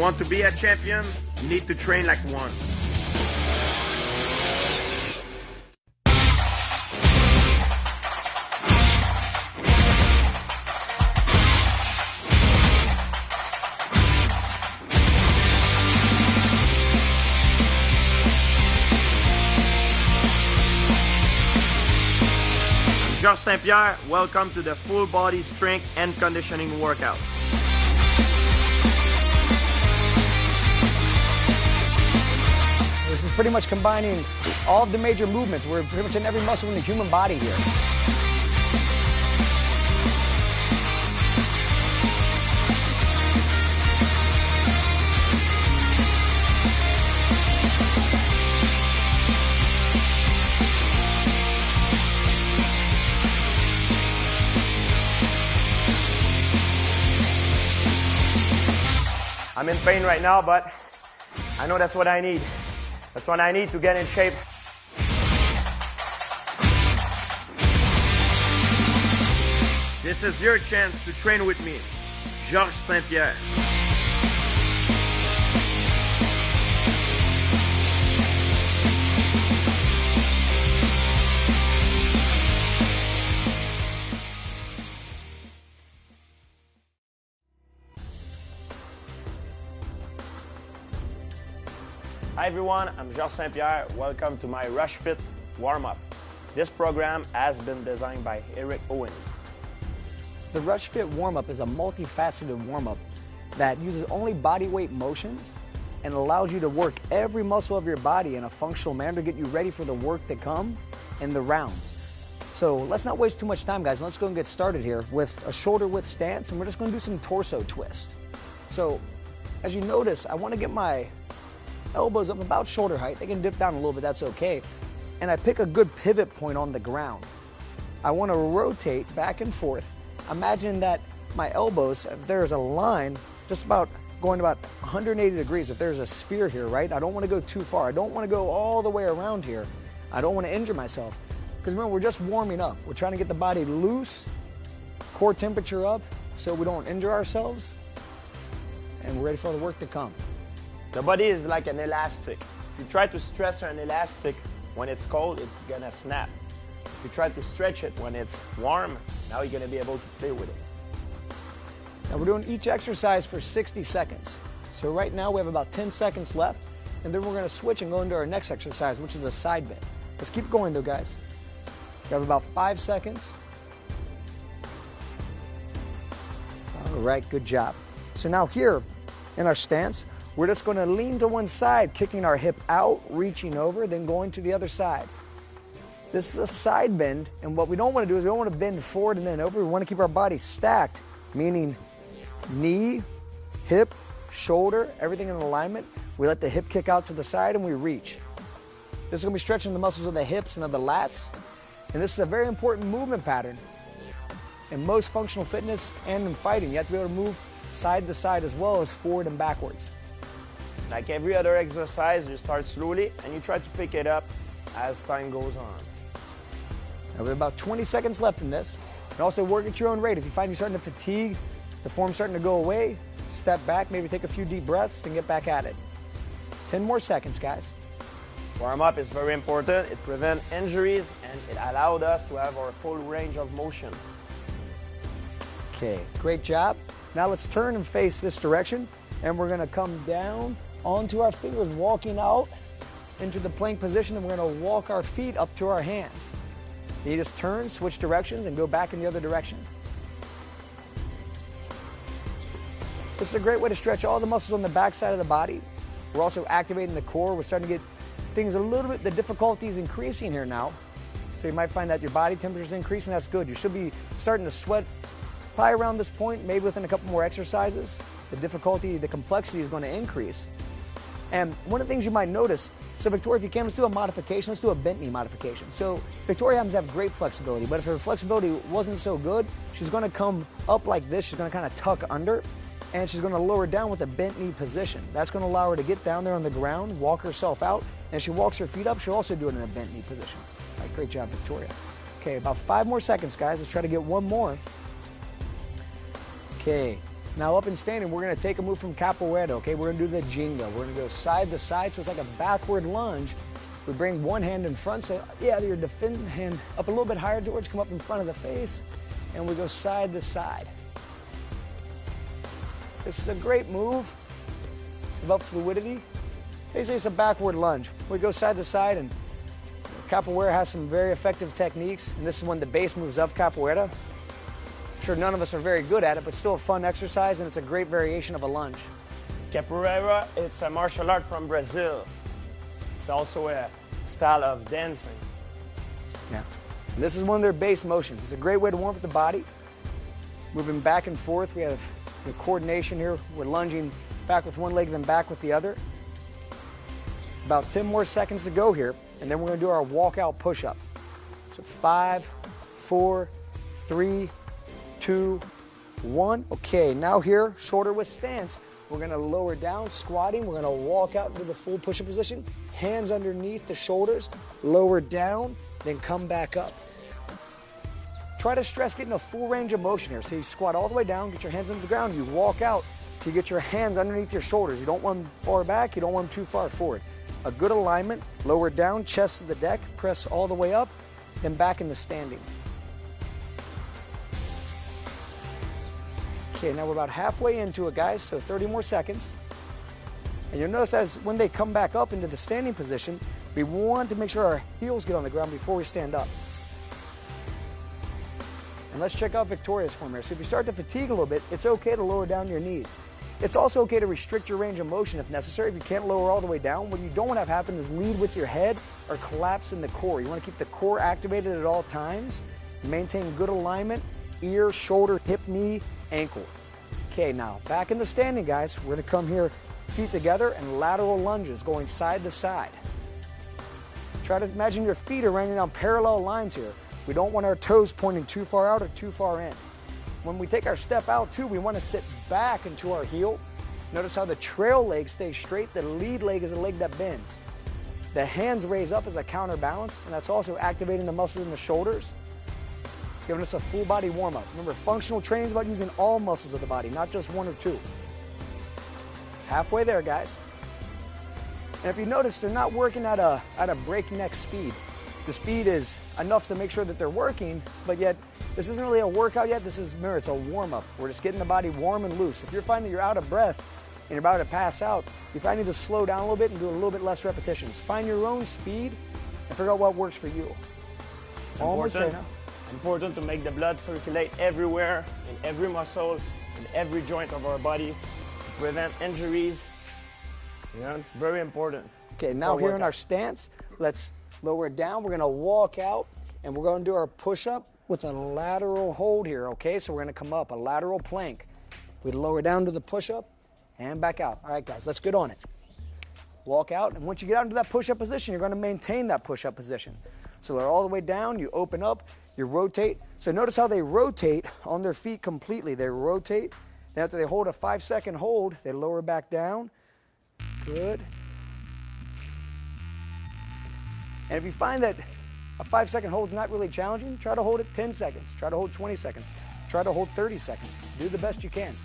want to be a champion, you need to train like one. Georges Saint-Pierre, welcome to the full body strength and conditioning workout. This is pretty much combining all of the major movements. We're pretty much in every muscle in the human body here. I'm in pain right now, but I know that's what I need. That's what I need to get in shape. This is your chance to train with me, Georges Saint-Pierre. Hi everyone, I'm Georges Saint-Pierre. Welcome to my Rush Fit warm-up. This program has been designed by Eric Owens. The Rush Fit warm-up is a multifaceted warm-up that uses only body weight motions and allows you to work every muscle of your body in a functional manner to get you ready for the work to come and the rounds. So let's not waste too much time, guys. Let's go and get started here with a shoulder width stance, and we're just going to do some torso twist. So as you notice, I want to get my elbows up about shoulder height. They can dip down a little bit, that's okay. And I pick a good pivot point on the ground. I want to rotate back and forth. Imagine that my elbows, if there's a line, just about going about 180 degrees, if there's a sphere here, right? I don't want to go too far. I don't want to go all the way around here. I don't want to injure myself. Because remember, we're just warming up. We're trying to get the body loose, core temperature up, so we don't injure ourselves, and we're ready for the work to come. The body is like an elastic. If you try to stretch an elastic when it's cold, it's gonna snap. If you try to stretch it when it's warm, now you're gonna be able to play with it. Now we're doing each exercise for 60 seconds. So right now we have about 10 seconds left, and then we're gonna switch and go into our next exercise, which is a side bend. Let's keep going though, guys. We have about 5 seconds. All right, good job. So now here in our stance, we're just going to lean to one side, kicking our hip out, reaching over, then going to the other side. This is a side bend, and what we don't want to do is we don't want to bend forward and then over. We want to keep our body stacked, meaning knee, hip, shoulder, everything in alignment. We let the hip kick out to the side and we reach. This is going to be stretching the muscles of the hips and of the lats, and this is a very important movement pattern. In most functional fitness and in fighting, you have to be able to move side to side as well as forward and backwards. Like every other exercise, you start slowly and you try to pick it up as time goes on. Now we have about 20 seconds left in this. And also work at your own rate. If you find you're starting to fatigue, the form's starting to go away, step back, maybe take a few deep breaths and get back at it. 10 more seconds, guys. Warm-up is very important. It prevents injuries and it allowed us to have our full range of motion. Okay, great job. Now let's turn and face this direction, and we're gonna come down onto our fingers, walking out into the plank position, and we're gonna walk our feet up to our hands. You just turn, switch directions, and go back in the other direction. This is a great way to stretch all the muscles on the back side of the body. We're also activating the core. We're starting to get things a little bit, the difficulty is increasing here now. So you might find that your body temperature is increasing, that's good. You should be starting to sweat probably around this point, maybe within a couple more exercises. The difficulty, the complexity is going to increase. And one of the things you might notice, so Victoria, if you can, let's do a modification. Let's do a bent knee modification. So Victoria happens to have great flexibility, but if her flexibility wasn't so good, she's going to come up like this. She's going to kind of tuck under, and she's going to lower down with a bent knee position. That's going to allow her to get down there on the ground, walk herself out, and she walks her feet up, she'll also do it in a bent knee position. All right, great job, Victoria. Okay, about 5 more seconds, guys. Let's try to get one more. Okay, Now up in standing, we're gonna take a move from capoeira, okay? We're gonna do the jinga. We're gonna go side to side, so it's like a backward lunge. We bring one hand in front, so yeah, your defend hand up a little bit higher, George, come up in front of the face, and we go side to side. This is a great move. About fluidity. They say it's a backward lunge. We go side to side, and capoeira has some very effective techniques, and this is one of the base moves of capoeira. I'm sure none of us are very good at it, but still a fun exercise, and it's a great variation of a lunge. Capoeira, it's a martial art from Brazil. It's also a style of dancing. Yeah. And this is one of their base motions. It's a great way to warm up the body. Moving back and forth. We have the coordination here. We're lunging back with one leg, then back with the other. About 10 more seconds to go here, and then we're going to do our walkout push-up. So 5, 4, 3, 2, 1. Okay, now here, shoulder width stance. We're going to lower down, squatting. We're going to walk out into the full push-up position. Hands underneath the shoulders, lower down, then come back up. Try to stress getting a full range of motion here. So you squat all the way down, get your hands into the ground, you walk out to get your hands underneath your shoulders. You don't want them far back, you don't want them too far forward. A good alignment, lower down, chest to the deck, press all the way up, then back into standing. Okay, now we're about halfway into it, guys, so 30 more seconds. And you'll notice as when they come back up into the standing position, we want to make sure our heels get on the ground before we stand up. And let's check out Victoria's form here. So if you start to fatigue a little bit, it's okay to lower down your knees. It's also okay to restrict your range of motion if necessary. If you can't lower all the way down, what you don't want to have happen is lead with your head or collapse in the core. You want to keep the core activated at all times. Maintain good alignment, ear, shoulder, hip, knee, ankle. Okay, now back in the standing, guys. We're going to come here, feet together, and lateral lunges going side to side. Try to imagine your feet are running down parallel lines here. We don't want our toes pointing too far out or too far in. When we take our step out too, we want to sit back into our heel. Notice how the trail leg stays straight. The lead leg is a leg that bends. The hands raise up as a counterbalance, and that's also activating the muscles in the shoulders, giving us a full body warm up. Remember, functional training is about using all muscles of the body, not just one or two. Halfway there, guys. And if you notice, they're not working at a breakneck speed. The speed is enough to make sure that they're working, but yet this isn't really a workout yet. Remember, it's a warm-up. We're just getting the body warm and loose. If you're finding you're out of breath and you're about to pass out, you probably need to slow down a little bit and do a little bit less repetitions. Find your own speed and figure out what works for you. It's important to make the blood circulate everywhere, in every muscle, in every joint of our body, to prevent injuries. You know, it's very important. Okay, now here in our stance, let's lower it down. We're going to walk out, and we're going to do our push-up with a lateral hold here, okay? So we're going to come up, a lateral plank. We lower down to the push-up and back out. All right, guys, let's get on it. Walk out, and once you get out into that push-up position, you're going to maintain that push-up position. So they're all the way down, you open up, you rotate. So notice how they rotate on their feet completely. They rotate. Then after they hold a 5-second hold, they lower back down. Good. And if you find that a 5-second hold is not really challenging, try to hold it 10 seconds. Try to hold 20 seconds. Try to hold 30 seconds. Do the best you can.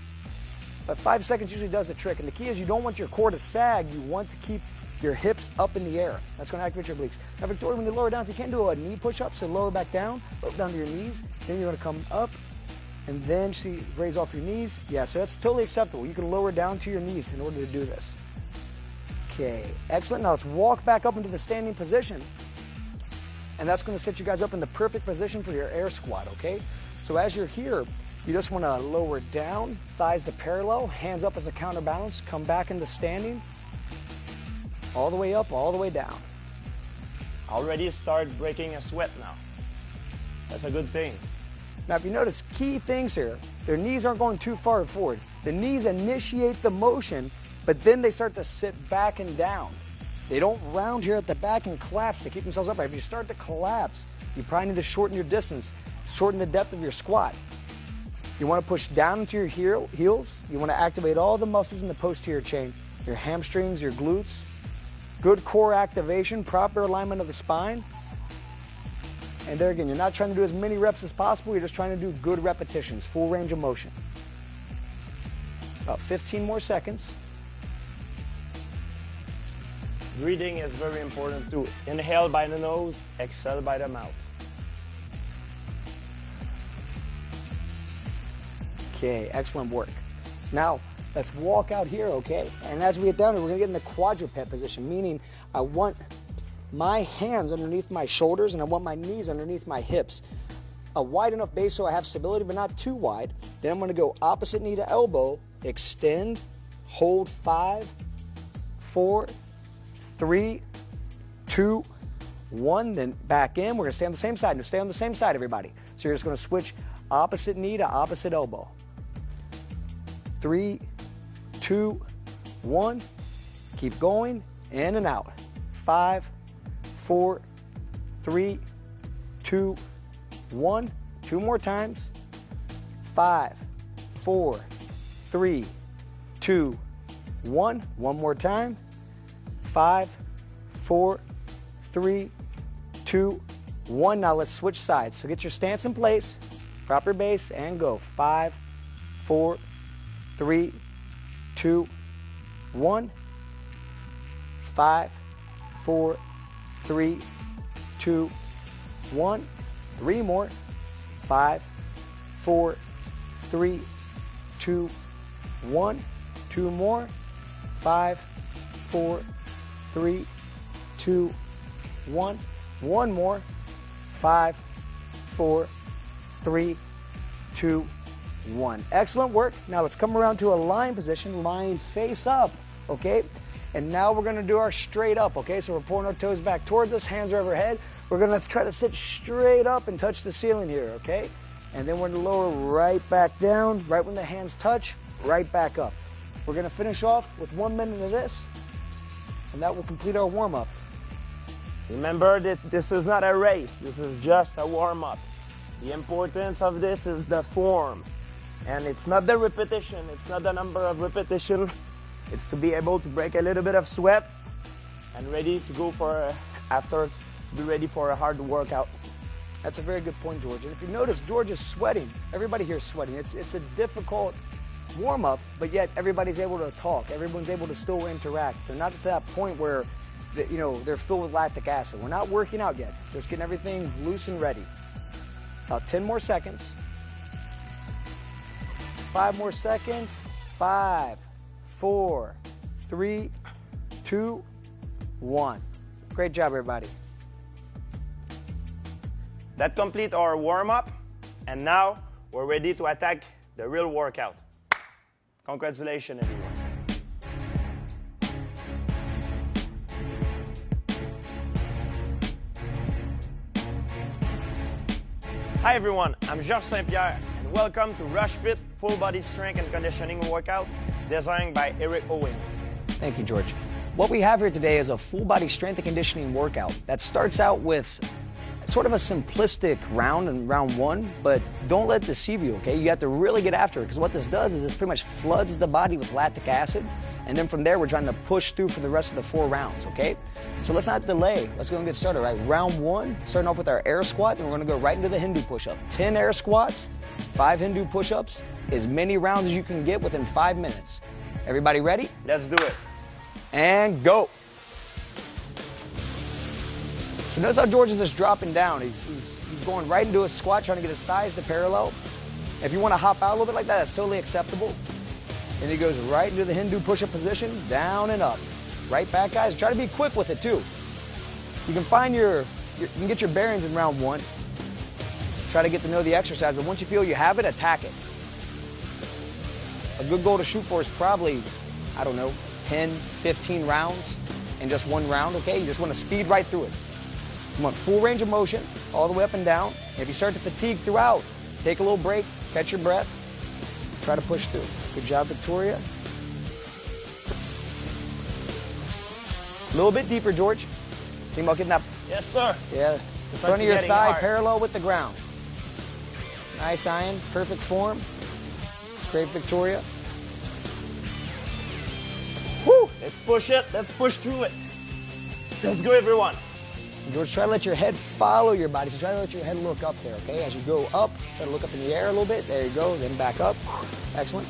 But 5 seconds usually does the trick. And the key is you don't want your core to sag. You want to keep your hips up in the air. That's going to activate your obliques. Now, Victoria, when you lower down, if you can't do a knee push-up, so lower back down, lower down to your knees. Then you're going to come up and then raise off your knees. Yeah, so that's totally acceptable. You can lower down to your knees in order to do this. Okay, excellent. Now let's walk back up into the standing position. And that's going to set you guys up in the perfect position for your air squat, okay? So as you're here, you just want to lower down, thighs to parallel, hands up as a counterbalance, come back into standing, all the way up, all the way down. Already start breaking a sweat now. That's a good thing. Now if you notice, key things here, their knees aren't going too far forward. The knees initiate the motion, but then they start to sit back and down. They don't round here at the back and collapse to keep themselves upright. If you start to collapse, you probably need to shorten your distance, shorten the depth of your squat. You want to push down into your heels. You want to activate all the muscles in the posterior chain, your hamstrings, your glutes. Good core activation, proper alignment of the spine. And there again, you're not trying to do as many reps as possible. You're just trying to do good repetitions, full range of motion. About 15 more seconds. Breathing is very important too. Inhale by the nose, exhale by the mouth. Okay, excellent work. Now, let's walk out here, okay? And as we get down here, we're gonna get in the quadruped position, meaning I want my hands underneath my shoulders and I want my knees underneath my hips. A wide enough base so I have stability, but not too wide. Then I'm gonna go opposite knee to elbow, extend, hold 5, 4, 3, 2, 1, then back in. We're gonna stay on the same side. Now stay on the same side, everybody. So you're just gonna switch opposite knee to opposite elbow. 3, 2, 1. Keep going, in and out. 5, 4, 3, 2, 1. 2 more times. 5, 4, 3, 2, 1. One more time. 5, 4, 3, 2, 1. Now let's switch sides. So get your stance in place, proper base, and go. 5, 4, 3, 2, 1. 5, 4, 3, 2, 1. 3 more. 5, 4, 3, 2, 1. 2 more. 5, 4, 3, 2, 1. 1 more. 5, 4, 3, 2, 1. Excellent work. Now let's come around to a lying position, lying face up, okay? And now we're gonna do our straight up, okay? So we're pulling our toes back towards us, hands are overhead. We're gonna try to sit straight up and touch the ceiling here, okay? And then we're gonna lower right back down, right when the hands touch, right back up. We're gonna finish off with 1 minute of this, and that will complete our warm-up. Remember that this is not a race, this is just a warm-up. The importance of this is the form. And it's not the repetition, it's not the number of repetition. It's to be able to break a little bit of sweat and ready to go for, after, be ready for a hard workout. That's a very good point, George. And if you notice, George is sweating. Everybody here is sweating. It's a difficult warm-up, but yet everybody's able to talk. Everyone's able to still interact. They're not at that point where they're filled with lactic acid. We're not working out yet. Just getting everything loose and ready. About 10 more seconds. 5 more seconds. 5, 4, 3, 2, 1. Great job, everybody. That completes our warm-up, and now we're ready to attack the real workout. Congratulations, everyone. Hi everyone, I'm Georges Saint-Pierre, and welcome to Rush Fit Full Body Strength and Conditioning Workout designed by Eric Owens. Thank you, George. What we have here today is a full body strength and conditioning workout that starts out with sort of a simplistic round in round 1, but don't let it deceive you, okay? You have to really get after it, because what this does is this pretty much floods the body with lactic acid, and then from there we're trying to push through for the rest of the 4 rounds, okay? So let's not delay. Let's go and get started, right? Round 1, starting off with our air squat, then we're gonna go right into the Hindu push-up. 10 air squats, 5 Hindu push-ups, as many rounds as you can get within 5 minutes. Everybody ready? Let's do it. And go. So notice how George is just dropping down. He's going right into a squat, trying to get his thighs to parallel. If you want to hop out a little bit like that, that's totally acceptable. And he goes right into the Hindu push-up position, down and up. Right back, guys. Try to be quick with it, too. You can find you can get your bearings in round 1. Try to get to know the exercise, but once you feel you have it, attack it. A good goal to shoot for is probably, I don't know, 10, 15 rounds in just 1 round, okay? You just want to speed right through it. You want full range of motion, all the way up and down. And if you start to fatigue throughout, take a little break, catch your breath, try to push through. Good job, Victoria. A little bit deeper, George. Think about getting that. Yes, sir. Yeah, the front of your thigh parallel with the ground. Nice, Ian. Perfect form. Great, Victoria. Woo! Let's push it. Let's push through it. Let's go, everyone. George, try to let your head follow your body. So try to let your head look up there, okay? As you go up, try to look up in the air a little bit. There you go. Then back up. Excellent.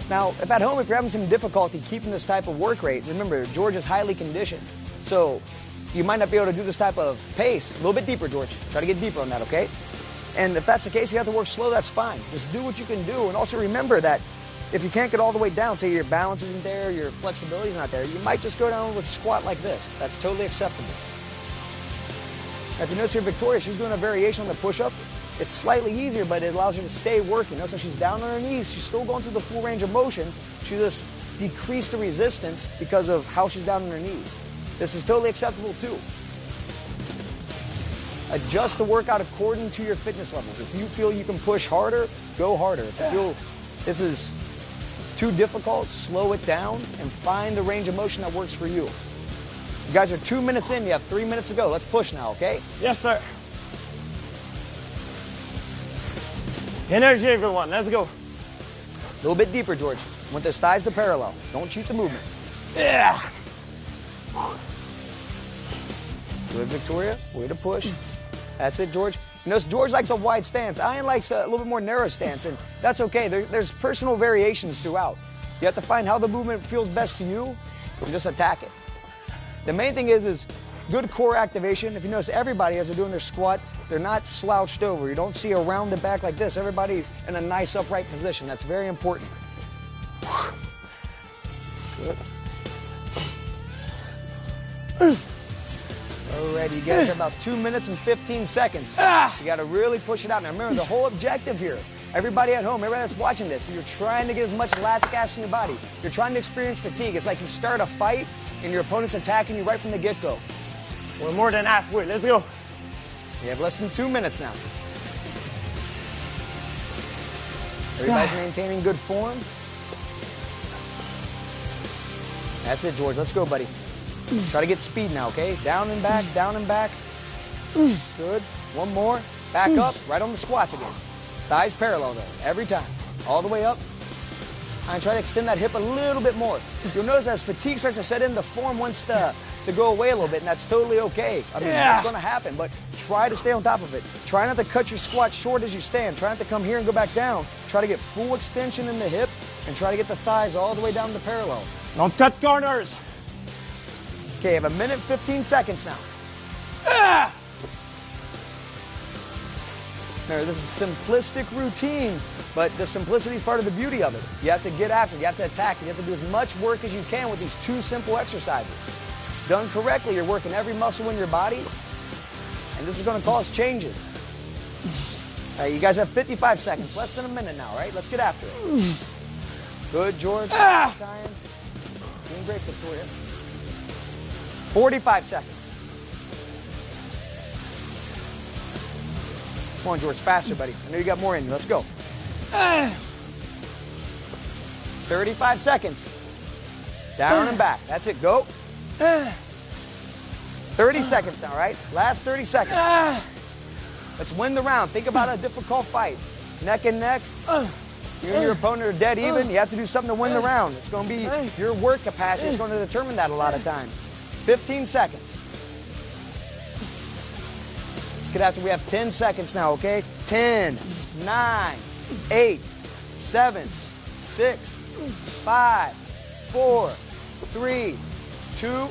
Now, if at home, if you're having some difficulty keeping this type of work rate, remember, George is highly conditioned. So you might not be able to do this type of pace. A little bit deeper, George. Try to get deeper on that, okay? And if that's the case, you have to work slow, that's fine. Just do what you can do. And also remember that if you can't get all the way down, say your balance isn't there, your flexibility is not there, you might just go down with a squat like this. That's totally acceptable. Now, if you notice here, Victoria, she's doing a variation on the push-up. It's slightly easier, but it allows her to stay working. Notice how she's down on her knees. She's still going through the full range of motion. She just decreased the resistance because of how she's down on her knees. This is totally acceptable too. Adjust the workout according to your fitness levels. If you feel you can push harder, go harder. If you feel this is too difficult, slow it down and find the range of motion that works for you. You guys are 2 minutes in, you have 3 minutes to go. Let's push now, okay? Yes, sir. Energy, everyone. Let's go. A little bit deeper, George. Want those thighs to parallel. Don't cheat the movement. Yeah. Good, Victoria. Way to push. That's it, George. You know, George likes a wide stance. Ian likes a little bit more narrow stance, and that's okay. There's personal variations throughout. You have to find how the movement feels best to you and just attack it. The main thing is good core activation. If you notice, everybody, as they're doing their squat, they're not slouched over. You don't see a rounded back like this. Everybody's in a nice upright position. That's very important. Good. Alrighty, you guys have about 2 minutes and 15 seconds. You got to really push it out. Now remember, the whole objective here, everybody at home, everybody that's watching this, you're trying to get as much lactic acid in your body. You're trying to experience fatigue. It's like you start a fight and your opponent's attacking you right from the get-go. We're more than halfway. Let's go. You have less than 2 minutes now. Everybody's maintaining good form. That's it, George. Let's go, buddy. Try to get speed now, okay? Down and back, down and back. Good. One more. Back up, right on the squats again. Thighs parallel, though, every time. All the way up. And try to extend that hip a little bit more. You'll notice as fatigue starts to set in, the form wants to go away a little bit, and that's totally okay. I mean, that's going to happen, but try to stay on top of it. Try not to cut your squat short as you stand. Try not to come here and go back down. Try to get full extension in the hip, and try to get the thighs all the way down to parallel. Don't cut corners. Okay, you have 1 minute, 15 seconds now. Remember, this is a simplistic routine, but the simplicity is part of the beauty of it. You have to get after it. You have to attack it. You have to do as much work as you can with these 2 simple exercises. Done correctly, you're working every muscle in your body, and this is going to cause changes. All right, you guys have 55 seconds, less than a minute now, right? Let's get after it. Good, George. Doing great, Victoria. 45 seconds. Come on, George, faster, buddy. I know you got more in you. Let's go. 35 seconds. Down and back. That's it. Go. 30 seconds now, right? Last 30 seconds. Let's win the round. Think about a difficult fight. Neck and neck. You and your opponent are dead even. You have to do something to win the round. It's going to be your work capacity is going to determine that a lot of times. 15 seconds. Let's get after. We have 10 seconds now, okay? 10, 9, 8, 7, 6, 5, 4, 3, 2,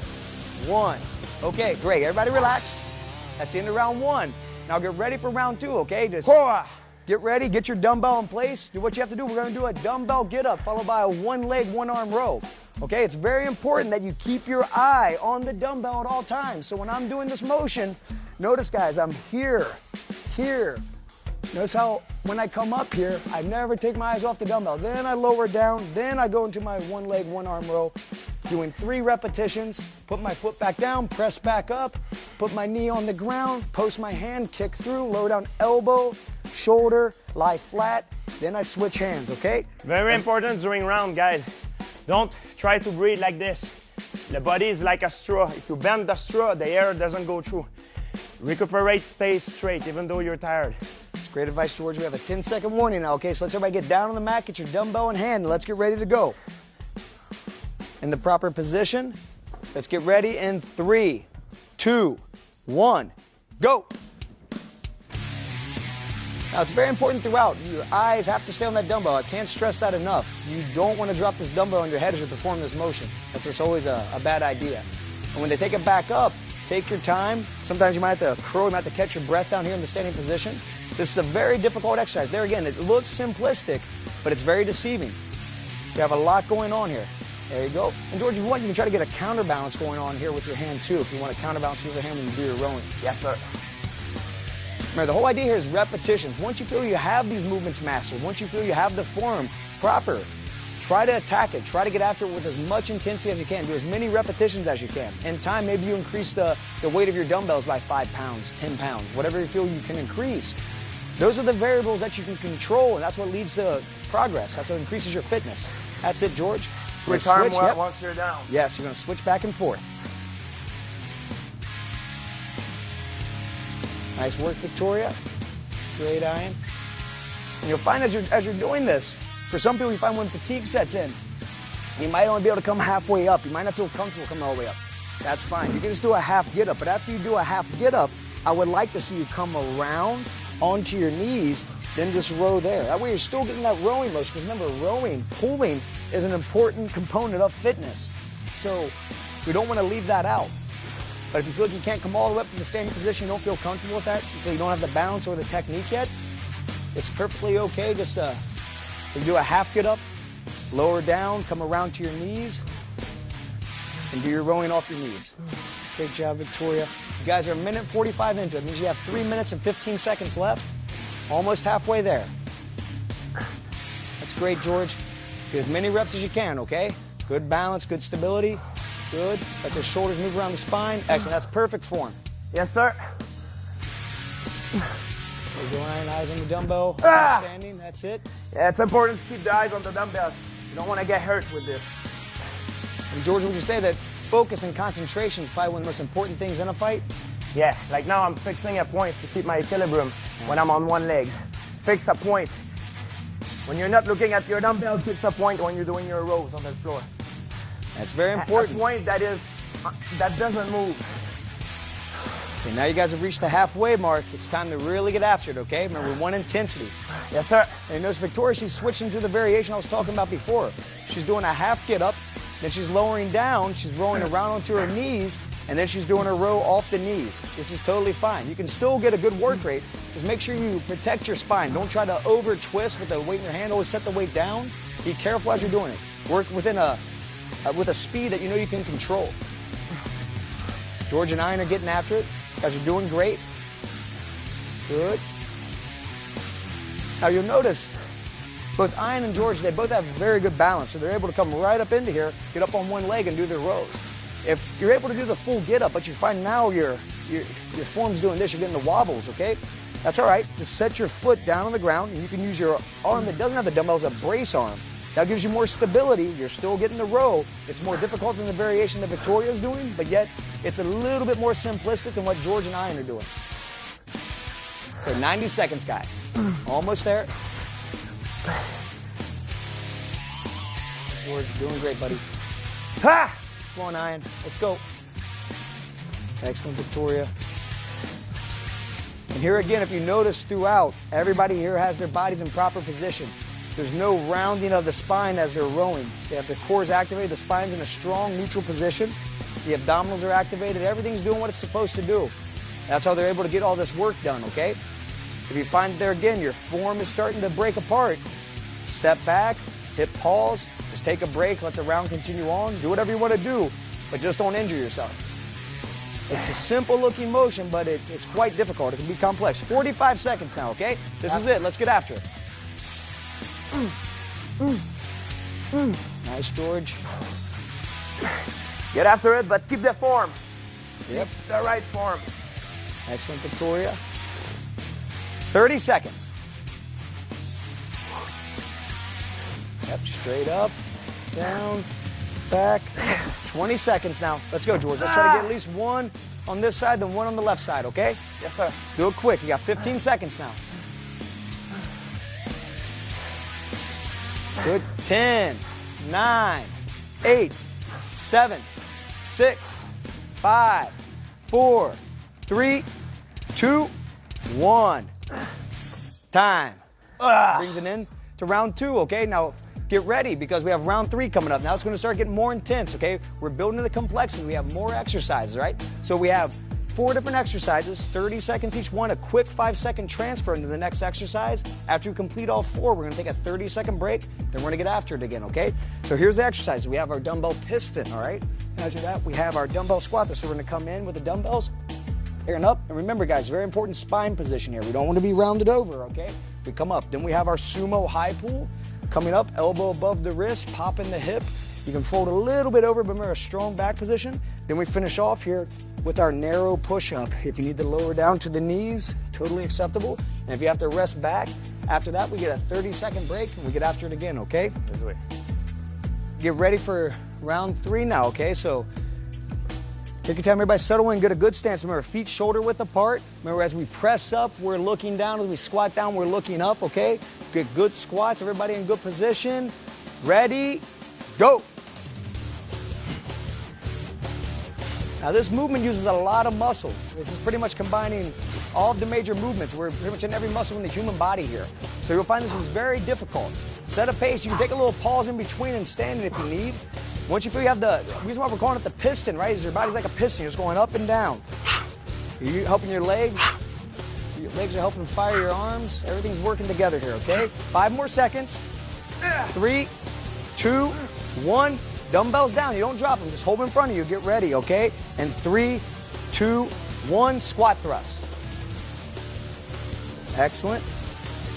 1. Okay, great. Everybody relax. That's the end of round 1. Now get ready for round 2, okay? Just get ready, get your dumbbell in place. Do what you have to do. We're going to do a dumbbell get-up followed by a one-leg, one-arm row. Okay, it's very important that you keep your eye on the dumbbell at all times. So when I'm doing this motion, notice, guys, I'm here. Notice how when I come up here, I never take my eyes off the dumbbell. Then I lower down, then I go into my one-leg, one-arm row. Doing 3 repetitions, put my foot back down, press back up, put my knee on the ground, post my hand, kick through, lower down elbow, shoulder, lie flat, then I switch hands, okay? Very important during round, guys. Don't try to breathe like this. The body is like a straw. If you bend the straw, the air doesn't go through. Recuperate, stay straight, even though you're tired. That's great advice, George. We have a 10-second warning now, okay? So let's everybody get down on the mat, get your dumbbell in hand, and let's get ready to go. In the proper position. Let's get ready in 3, 2, 1, go. Now, it's very important throughout. Your eyes have to stay on that dumbbell. I can't stress that enough. You don't want to drop this dumbbell on your head as you perform this motion. That's just always a bad idea. And when they take it back up, take your time. Sometimes you might have to curl, you might have to catch your breath down here in the standing position. This is a very difficult exercise. There again, it looks simplistic, but it's very deceiving. You have a lot going on here. There you go. And George, if you want, you can try to get a counterbalance going on here with your hand too, if you want to counterbalance with your hand when you do your rowing. Yes, sir. Remember, the whole idea here is repetitions. Once you feel you have these movements mastered, once you feel you have the form proper, try to attack it. Try to get after it with as much intensity as you can. Do as many repetitions as you can. In time, maybe you increase the weight of your dumbbells by 5 pounds, 10 pounds, whatever you feel you can increase. Those are the variables that you can control, and that's what leads to progress. That's what increases your fitness. That's it, George. Switch arm once you're down. Yes, you're going to switch back and forth. Nice work, Victoria. Great, Ian. And you'll find as you're doing this, for some people, you find when fatigue sets in, you might only be able to come halfway up. You might not feel comfortable coming all the way up. That's fine. You can just do a half get up. But after you do a half get up, I would like to see you come around onto your knees, then just row there. That way you're still getting that rowing motion. Because remember, rowing, pulling is an important component of fitness. So we don't want to leave that out. But if you feel like you can't come all the way up to the standing position, you don't feel comfortable with that, you feel you don't have the balance or the technique yet, it's perfectly okay just to do a half get up, lower down, come around to your knees, and do your rowing off your knees. Great job, Victoria. You guys are 1:45 into it. It means you have 3 minutes and 15 seconds left. Almost halfway there. That's great, George. Get as many reps as you can, okay? Good balance, good stability. Good. Let your shoulders move around the spine. Excellent. That's perfect form. Yes, sir. There you go, Ryan. Eyes on the dumbbell. Standing. That's it. Yeah, it's important to keep the eyes on the dumbbell. You don't want to get hurt with this. And George, would you say that focus and concentration is probably one of the most important things in a fight? Yeah, like now I'm fixing a point to keep my equilibrium when I'm on one leg. Fix a point. When you're not looking at your dumbbell, fix a point when you're doing your rows on the floor. That's very important. A point that doesn't move. Okay, now you guys have reached the halfway mark. It's time to really get after it, okay? Remember, one intensity. Yes, sir. And notice Victoria, she's switching to the variation I was talking about before. She's doing a half get up, then she's lowering down, she's rolling around onto her knees, and then she's doing a row off the knees. This is totally fine. You can still get a good work rate. Just make sure you protect your spine. Don't try to over twist with the weight in your hand. Always set the weight down. Be careful as you're doing it. Work within with a speed that you know you can control. George and Ian are getting after it. You guys are doing great. Good. Now you'll notice both Ian and George, they both have very good balance, so they're able to come right up into here, get up on one leg and do their rows. If you're able to do the full get up, but you find now your form's doing this, you're getting the wobbles, okay? That's all right. Just set your foot down on the ground, and you can use your arm that doesn't have the dumbbell as a brace arm. That gives you more stability. You're still getting the row. It's more difficult than the variation that Victoria is doing, but yet it's a little bit more simplistic than what George and Ian are doing. Okay, 90 seconds, guys. Almost there. George, you're doing great, buddy. Ha! Come on, Ian. Let's go. Excellent, Victoria. And here again, if you notice throughout, everybody here has their bodies in proper position. There's no rounding of the spine as they're rowing. They have the cores activated, the spine's in a strong neutral position. The abdominals are activated. Everything's doing what it's supposed to do. That's how they're able to get all this work done, okay? If you find there again, your form is starting to break apart, step back, hit pause, just take a break, let the round continue on. Do whatever you want to do, but just don't injure yourself. It's a simple looking motion, but it's quite difficult. It can be complex. 45 seconds now, okay? This is it. Let's get after it. Nice, George. Get after it, but keep the form. Yep. Keep the right form. Excellent, Victoria. 30 seconds. Yep, straight up, down, back. 20 seconds now. Let's go, George. Let's try to get at least one on this side, then one on the left side, okay? Yes, sir. Let's do it quick. You got 15 seconds now. Good. 10, 9, 8, 7, 6, 5, 4, 3, 2, 1. Time. Brings it in to round 2, okay? Now, get ready because we have round 3 coming up. Now it's going to start getting more intense, okay? We're building the complexity. We have more exercises, right? So we have 4 different exercises, 30 seconds each one, a quick 5-second transfer into the next exercise. After we complete all 4, we're going to take a 30-second break, then we're going to get after it again, okay? So here's the exercise. We have our dumbbell piston, all right? After that, we have our dumbbell squat. So we're going to come in with the dumbbells, and up. And remember, guys, very important spine position here. We don't want to be rounded over, okay? We come up. Then we have our sumo high pull. Coming up, elbow above the wrist, popping the hip. You can fold a little bit over, but remember a strong back position. Then we finish off here with our narrow push-up. If you need to lower down to the knees, totally acceptable. And if you have to rest back, after that, we get a 30-second break, and we get after it again, okay? Get ready for round 3 now, okay? So take your time, everybody settle in, get a good stance. Remember, feet shoulder width apart. Remember, as we press up, we're looking down. As we squat down, we're looking up, okay? Get good squats, everybody in good position. Ready, go. Now this movement uses a lot of muscle. This is pretty much combining all of the major movements. We're pretty much in every muscle in the human body here. So you'll find this is very difficult. Set a pace, you can take a little pause in between and stand it if you need. Once you feel you have the reason why we're calling it the piston, right, is your body's like a piston. You're just going up and down. You're helping your legs. Your legs are helping fire your arms. Everything's working together here, okay? 5 more seconds. 3, 2, 1. Dumbbells down. You don't drop them. Just hold them in front of you. Get ready, okay? And 3, 2, 1. Squat thrust. Excellent.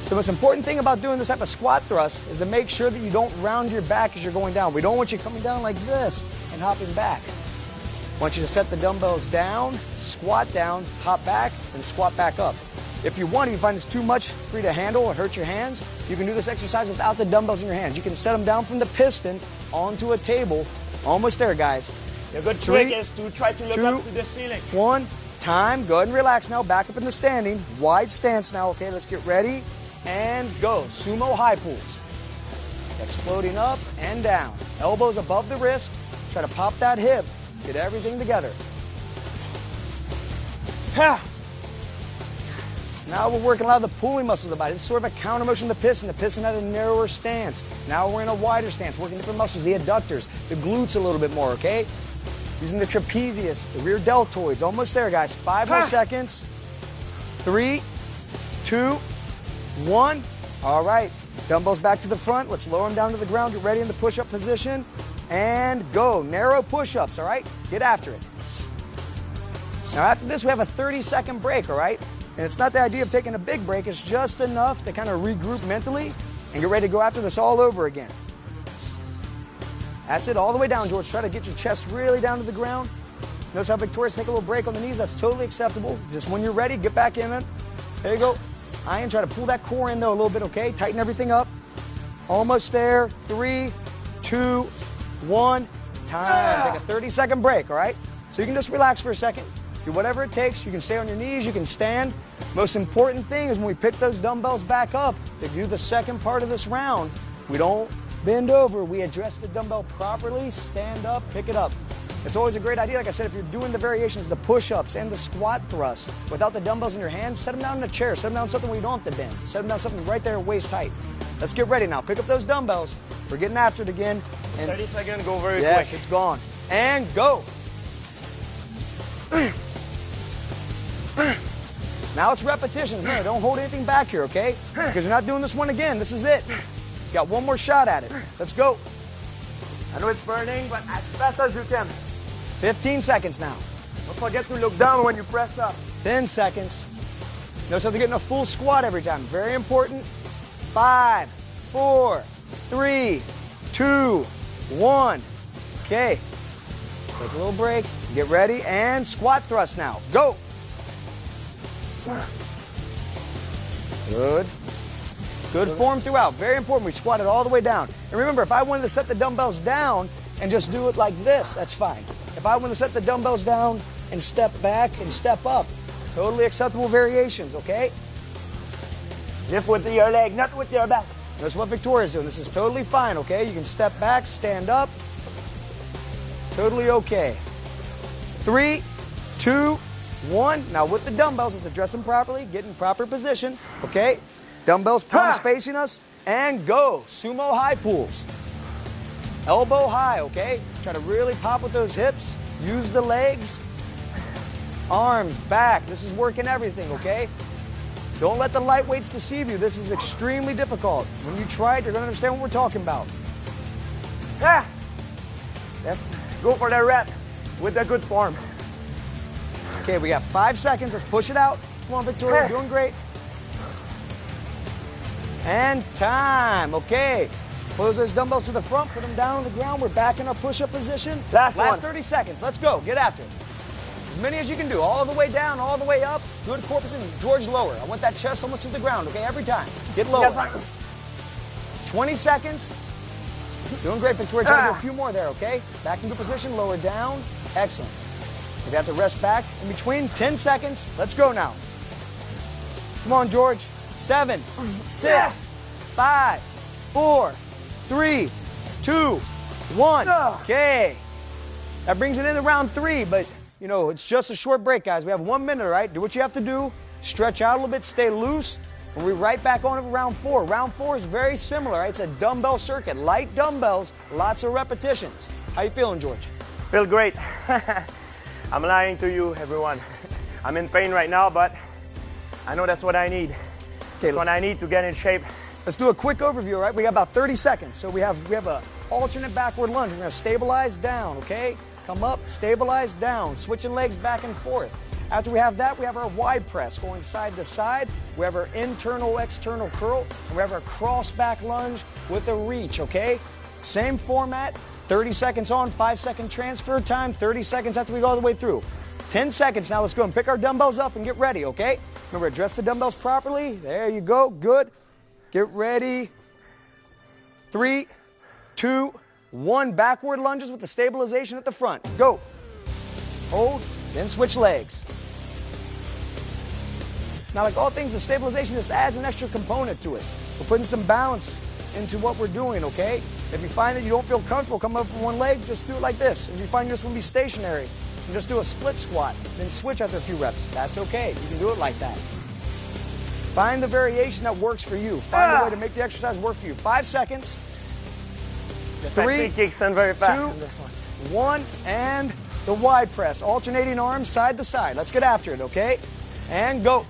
So the most important thing about doing this type of squat thrust is to make sure that you don't round your back as you're going down. We don't want you coming down like this and hopping back. I want you to set the dumbbells down, squat down, hop back, and squat back up. If you want, if you find it's too much for you to handle or hurt your hands, you can do this exercise without the dumbbells in your hands. You can set them down from the piston onto a table. Almost there, guys. A good trick is to try to look up to the ceiling. 1, time. Go ahead and relax now. Back up in the standing. Wide stance now. Okay, let's get ready. And go. Sumo high pulls. Exploding up and down. Elbows above the wrist. Try to pop that hip. Get everything together. Now we're working a lot of the pulling muscles of the body. It's sort of a counter motion to the piston. The piston had a narrower stance. Now we're in a wider stance, working different muscles, the adductors, the glutes a little bit more, okay? Using the trapezius, the rear deltoids. Almost there, guys. 5 more seconds. 3, 2, 1. All right. Dumbbells back to the front. Let's lower them down to the ground. Get ready in the push-up position. And go. Narrow push-ups, all right? Get after it. Now after this, we have a 30-second break, all right? And it's not the idea of taking a big break. It's just enough to kind of regroup mentally and get ready to go after this all over again. That's it. All the way down, George. Try to get your chest really down to the ground. Notice how victorious. Take a little break on the knees. That's totally acceptable. Just when you're ready, get back in it. There you go. Iron. Try to pull that core in, though, a little bit, okay? Tighten everything up. Almost there. 3, 2, 1. Time. Take a 30-second break, all right? So you can just relax for a second. Do whatever it takes. You can stay on your knees. You can stand. Most important thing is when we pick those dumbbells back up to do the second part of this round, we don't bend over. We address the dumbbell properly, stand up, pick it up. It's always a great idea. Like I said, if you're doing the variations, the push-ups and the squat thrusts, without the dumbbells in your hands, set them down in a chair. Set them down something where you don't have to bend. Set them down something right there, waist tight. Let's get ready now. Pick up those dumbbells. We're getting after it again. And 30 seconds, go very quick. Yes, it's gone. And go. Now it's repetitions. Man, don't hold anything back here, okay? Because you're not doing this one again. This is it. You got one more shot at it. Let's go. I know it's burning, but as fast as you can. 15 seconds now. Don't forget to look down when you press up. 10 seconds. Notice how they're getting a full squat every time. Very important. 5, 4, 3, 2, 1. Okay. Take a little break. Get ready and squat thrust now. Go. Good. Good form throughout. Very important. We squat it all the way down. And remember, if I wanted to set the dumbbells down and just do it like this, that's fine. If I want to set the dumbbells down and step back and step up, totally acceptable variations, okay? Lift with your leg, not with your back. That's what Victoria's doing. This is totally fine, okay? You can step back, stand up. Totally okay. 3, 2, 1. Now with the dumbbells, let's address them properly, get in proper position, okay? Dumbbells, palms facing us, and go. Sumo high pulls. Elbow high, okay? Try to really pop with those hips. Use the legs. Arms, back. This is working everything, okay? Don't let the light weights deceive you. This is extremely difficult. When you try it, you're going to understand what we're talking about. Yeah. Go for the rep with a good form. Okay, we got 5 seconds. Let's push it out. Come on, Victoria, you're doing great. And time. Okay. Close those dumbbells to the front. Put them down on the ground. We're back in our push-up position. Last 30 seconds. Let's go. Get after it. As many as you can do. All the way down, all the way up. Good core position. George, lower. I want that chest almost to the ground, okay? Every time. Get lower. 20 seconds. Doing great, Victoria. Try to do a few more there, okay? Back into position. Lower down. Excellent. We got to rest back in between. 10 seconds. Let's go now. Come on, George. 7, 6, 5, 4, 3, 2, 1. Okay. That brings it into round 3, but, you know, it's just a short break, guys. We have 1 minute, all right? Do what you have to do. Stretch out a little bit. Stay loose. And we're right back on to round 4. Round 4 is very similar, right? It's a dumbbell circuit. Light dumbbells, lots of repetitions. How you feeling, George? Feel great. I'm lying to you, everyone. I'm in pain right now, but I know that's what I need. Okay, that's what I need to get in shape. Let's do a quick overview, all right? We got about 30 seconds. So we have a alternate backward lunge. We're gonna stabilize down, okay? Come up, stabilize down, switching legs back and forth. After we have that, we have our wide press going side to side. We have our internal, external curl. And we have our cross back lunge with a reach, okay? Same format, 30 seconds on, 5-second transfer time, 30 seconds after we go all the way through. 10 seconds now, let's go and pick our dumbbells up and get ready, okay? Remember, address the dumbbells properly. There you go, good. Get ready. 3, 2, 1. Backward lunges with the stabilization at the front. Go. Hold, then switch legs. Now, like all things, the stabilization just adds an extra component to it. We're putting some balance into what we're doing, okay? If you find that you don't feel comfortable coming up with one leg, just do it like this. If you find you just want to be stationary, and just do a split squat, then switch after a few reps. That's okay. You can do it like that. Find the variation that works for you. Find a way to make the exercise work for you. 5 seconds. 3, kicks in very fast. 2, 1, and the wide press. Alternating arms side to side. Let's get after it, okay? And go.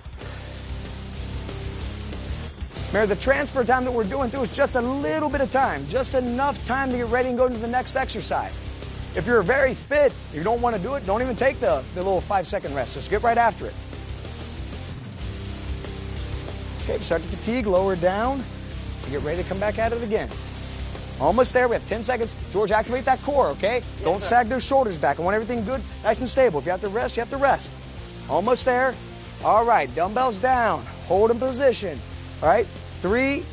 Remember, the transfer time that we're doing through is just a little bit of time. Just enough time to get ready and go into the next exercise. If you're very fit, you don't want to do it, don't even take the little 5-second rest. Just get right after it. Okay, start to fatigue, lower down, and get ready to come back at it again. Almost there, we have 10 seconds. George, activate that core, okay? Yes, don't sag those shoulders back. I want everything good, nice and stable. If you have to rest, you have to rest. Almost there. All right, dumbbells down, hold in position. All right, 3,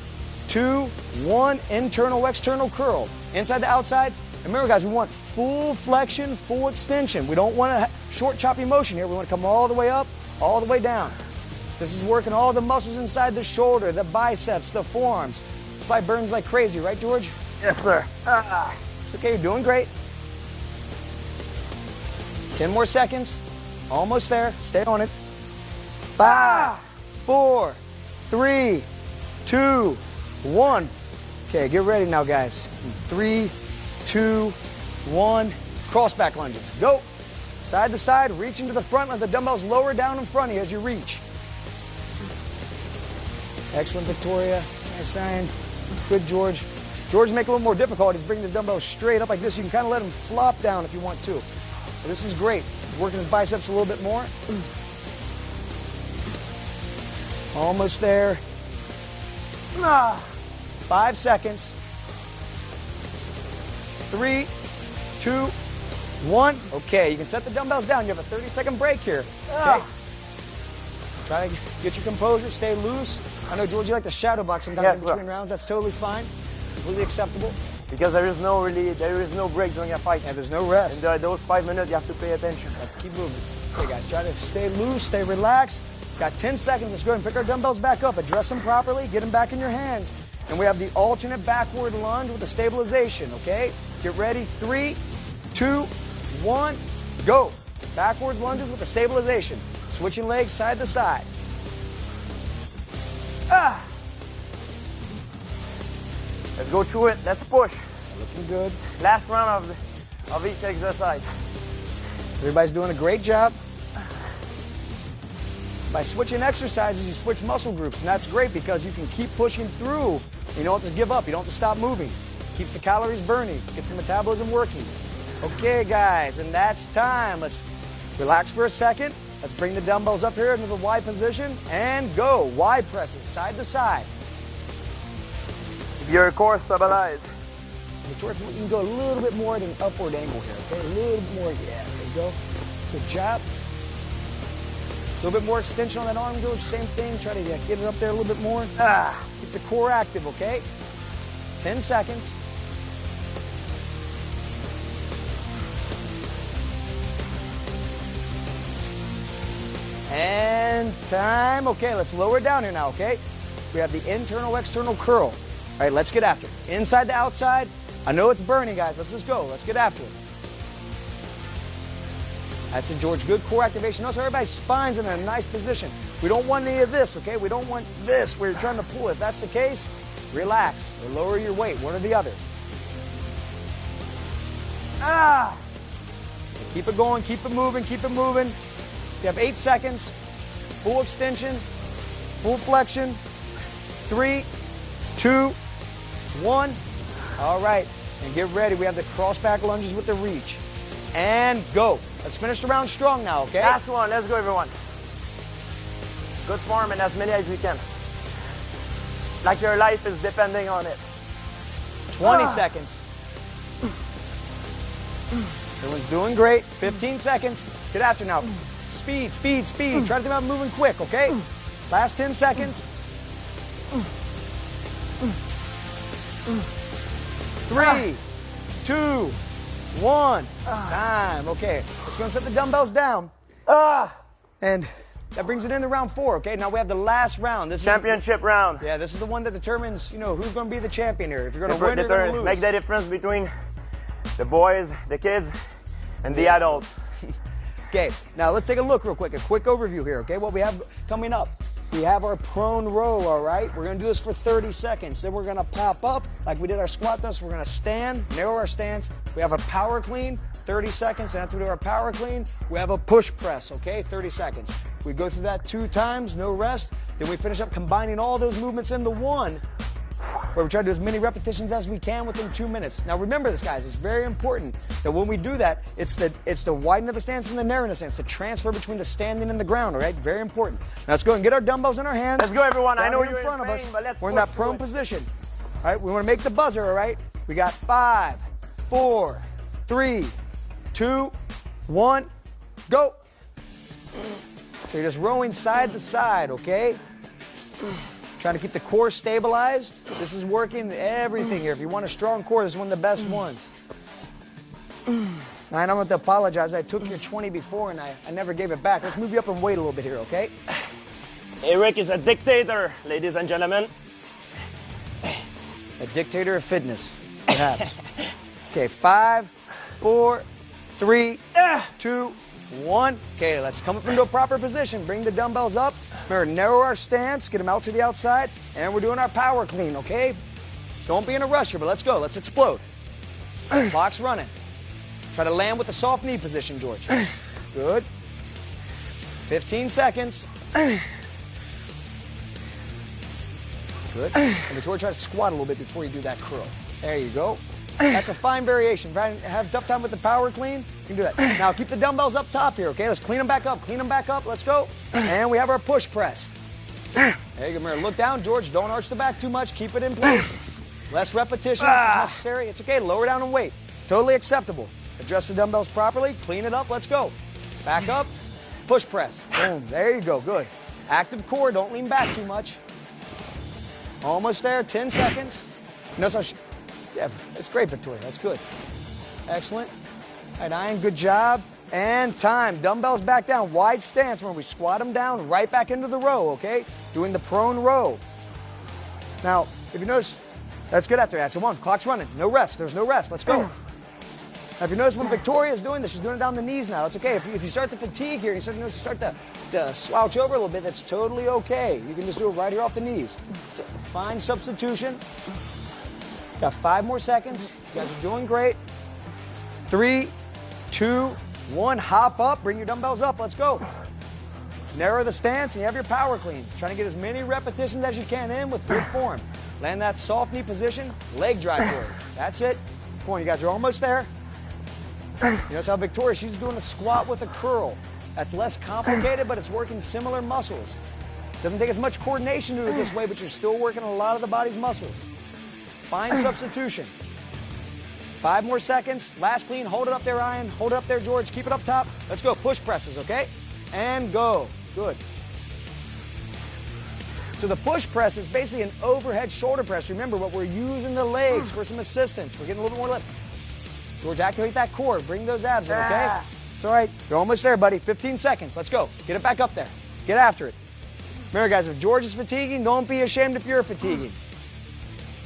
2, 1, internal, external curl. Inside to outside. And remember, guys, we want full flexion, full extension. We don't want a short, choppy motion here. We want to come all the way up, all the way down. This is working all the muscles inside the shoulder, the biceps, the forearms. This probably burns like crazy, right, George? Yes, sir. It's okay, you're doing great. 10 more seconds. Almost there. Stay on it. 5, 4, 3, 2, 1. Okay, get ready now, guys. 3, 2, 1. Cross back lunges. Go. Side to side, reach into the front, let the dumbbells lower down in front of you as you reach. Excellent, Victoria. Nice sign. Good, George. George, make it a little more difficult. He's bringing his dumbbells straight up like this. You can kind of let him flop down if you want to. But this is great. He's working his biceps a little bit more. Almost there. 5 seconds. 3, 2, 1. Okay, you can set the dumbbells down. You have a 30-second break here. Okay. Try to get your composure, stay loose. I know, George, you like to shadow box sometimes in between rounds. That's totally fine. Completely acceptable. Because there is no break during a fight. Yeah, there's no rest. And those 5 minutes, you have to pay attention. Let's keep moving. Okay, guys, try to stay loose, stay relaxed. Got 10 seconds. Let's go ahead and pick our dumbbells back up. Address them properly. Get them back in your hands. And we have the alternate backward lunge with the stabilization, okay? Get ready. 3, 2, 1, go. Backwards lunges with the stabilization. Switching legs side to side. Let's go through it. Let's push. Looking good. Last round of each exercise. Everybody's doing a great job. By switching exercises, you switch muscle groups, and that's great because you can keep pushing through. You don't have to give up. You don't have to stop moving. Keeps the calories burning. Gets the metabolism working. Okay, guys, and that's time. Let's relax for a second. Let's bring the dumbbells up here into the Y position and go. Y presses, side to side. Keep your core stabilized. Victoria, you can go a little bit more at an upward angle here, okay? A little bit more, yeah, there you go. Good job. A little bit more extension on that arm, George, same thing. Try to get it up there a little bit more. Keep the core active, okay? 10 seconds. And time. Okay, let's lower it down here now, okay? We have the internal, external curl. All right, let's get after it. Inside to outside. I know it's burning, guys. Let's just go. Let's get after it. That's it, George. Good core activation. Notice everybody's spine's in a nice position. We don't want any of this, okay? We don't want this where you're trying to pull it. If that's the case, relax or lower your weight, one or the other. Keep it going, keep it moving, keep it moving. You have 8 seconds. Full extension, full flexion. 3, 2, 1. All right, and get ready. We have the cross back lunges with the reach. And go. Let's finish the round strong now, okay? Last one. Let's go, everyone. Good form and as many as you can. Like your life is depending on it. 20 seconds. Everyone's doing great. 15 seconds. Get after now. Speed, speed, speed. Try to think about moving quick, okay? Last 10 seconds. 3, 2, 1. Time. Okay. Let's go and set the dumbbells down. And that brings it into round 4, okay? Now we have the last round. This Championship round. Yeah, this is the one that determines, you know, who's going to be the champion here. If you're going to win or going to lose. Make the difference between the boys, the kids, and the adults. Okay, now let's take a look real quick. A quick overview here, okay? What we have coming up. We have our prone row, all right? We're going to do this for 30 seconds. Then we're going to pop up like we did our squat thrust. We're going to stand, narrow our stance. We have a power clean, 30 seconds. And after we do our power clean, we have a push press, okay? 30 seconds. We go through that 2 times, no rest. Then we finish up combining all those movements into one, where we try to do as many repetitions as we can within 2 minutes. Now remember this, guys, it's very important that when we do that, it's the widening of the stance and the narrowing of the stance, the transfer between the standing and the ground, all right? Very important. Now let's go and get our dumbbells in our hands. Let's go, everyone. I know you're in front of us. We're in that prone position. All right, we want to make the buzzer, all right? We got 5, 4, 3, 2, 1, go. So you're just rowing side to side, okay? Trying to keep the core stabilized. This is working everything here. If you want a strong core, this is one of the best ones. Now, I don't have to apologize. I took your 20 before and I never gave it back. Let's move you up in weight a little bit here, okay? Eric is a dictator, ladies and gentlemen. A dictator of fitness, perhaps. Okay, 5, 4, 3, 2, 1. Okay, let's come up into a proper position. Bring the dumbbells up. Remember, narrow our stance, get them out to the outside, and we're doing our power clean, okay? Don't be in a rush here, but let's go. Let's explode. Clock's running. Try to land with the soft knee position, George. Good. 15 seconds. Good. And Victoria, try to squat a little bit before you do that curl. There you go. That's a fine variation. If you have tough time with the power clean, you can do that. Now keep the dumbbells up top here, okay? Let's clean them back up. Clean them back up. Let's go. And we have our push press. There you go. Look down, George. Don't arch the back too much. Keep it in place. Less repetitions if necessary. It's okay. Lower down and weight. Totally acceptable. Adjust the dumbbells properly. Clean it up. Let's go. Back up. Push press. Boom. There you go. Good. Active core. Don't lean back too much. Almost there. 10 seconds. Notice how yeah, it's great, Victoria. That's good. Excellent. All right, Ian, good job. And time. Dumbbells back down. Wide stance when we squat them down right back into the row, okay? Doing the prone row. Now, if you notice, that's good after that. So 1, clock's running. No rest. There's no rest. Let's go. Now, if you notice when Victoria is doing this, she's doing it down the knees now. It's okay. If you start to fatigue here, you start to slouch over a little bit, that's totally okay. You can just do it right here off the knees. It's a fine substitution. Got 5 more seconds. You guys are doing great. 3, 2, 1. Hop up. Bring your dumbbells up. Let's go. Narrow the stance and you have your power cleans. Trying to get as many repetitions as you can in with good form. Land that soft knee position. Leg drive, George. That's it. Come on, you guys are almost there. You notice how Victoria, she's doing a squat with a curl. That's less complicated, but it's working similar muscles. Doesn't take as much coordination to do it this way, but you're still working a lot of the body's muscles. Fine substitution. 5 more seconds. Last clean. Hold it up there, Ryan. Hold it up there, George. Keep it up top. Let's go. Push presses, okay? And go. Good. So the push press is basically an overhead shoulder press. Remember, what we're using the legs for some assistance. We're getting a little bit more lift. George, activate that core. Bring those abs in, okay? It's all right. You're almost there, buddy. 15 seconds. Let's go. Get it back up there. Get after it. Remember, guys, if George is fatiguing, don't be ashamed if you're fatiguing.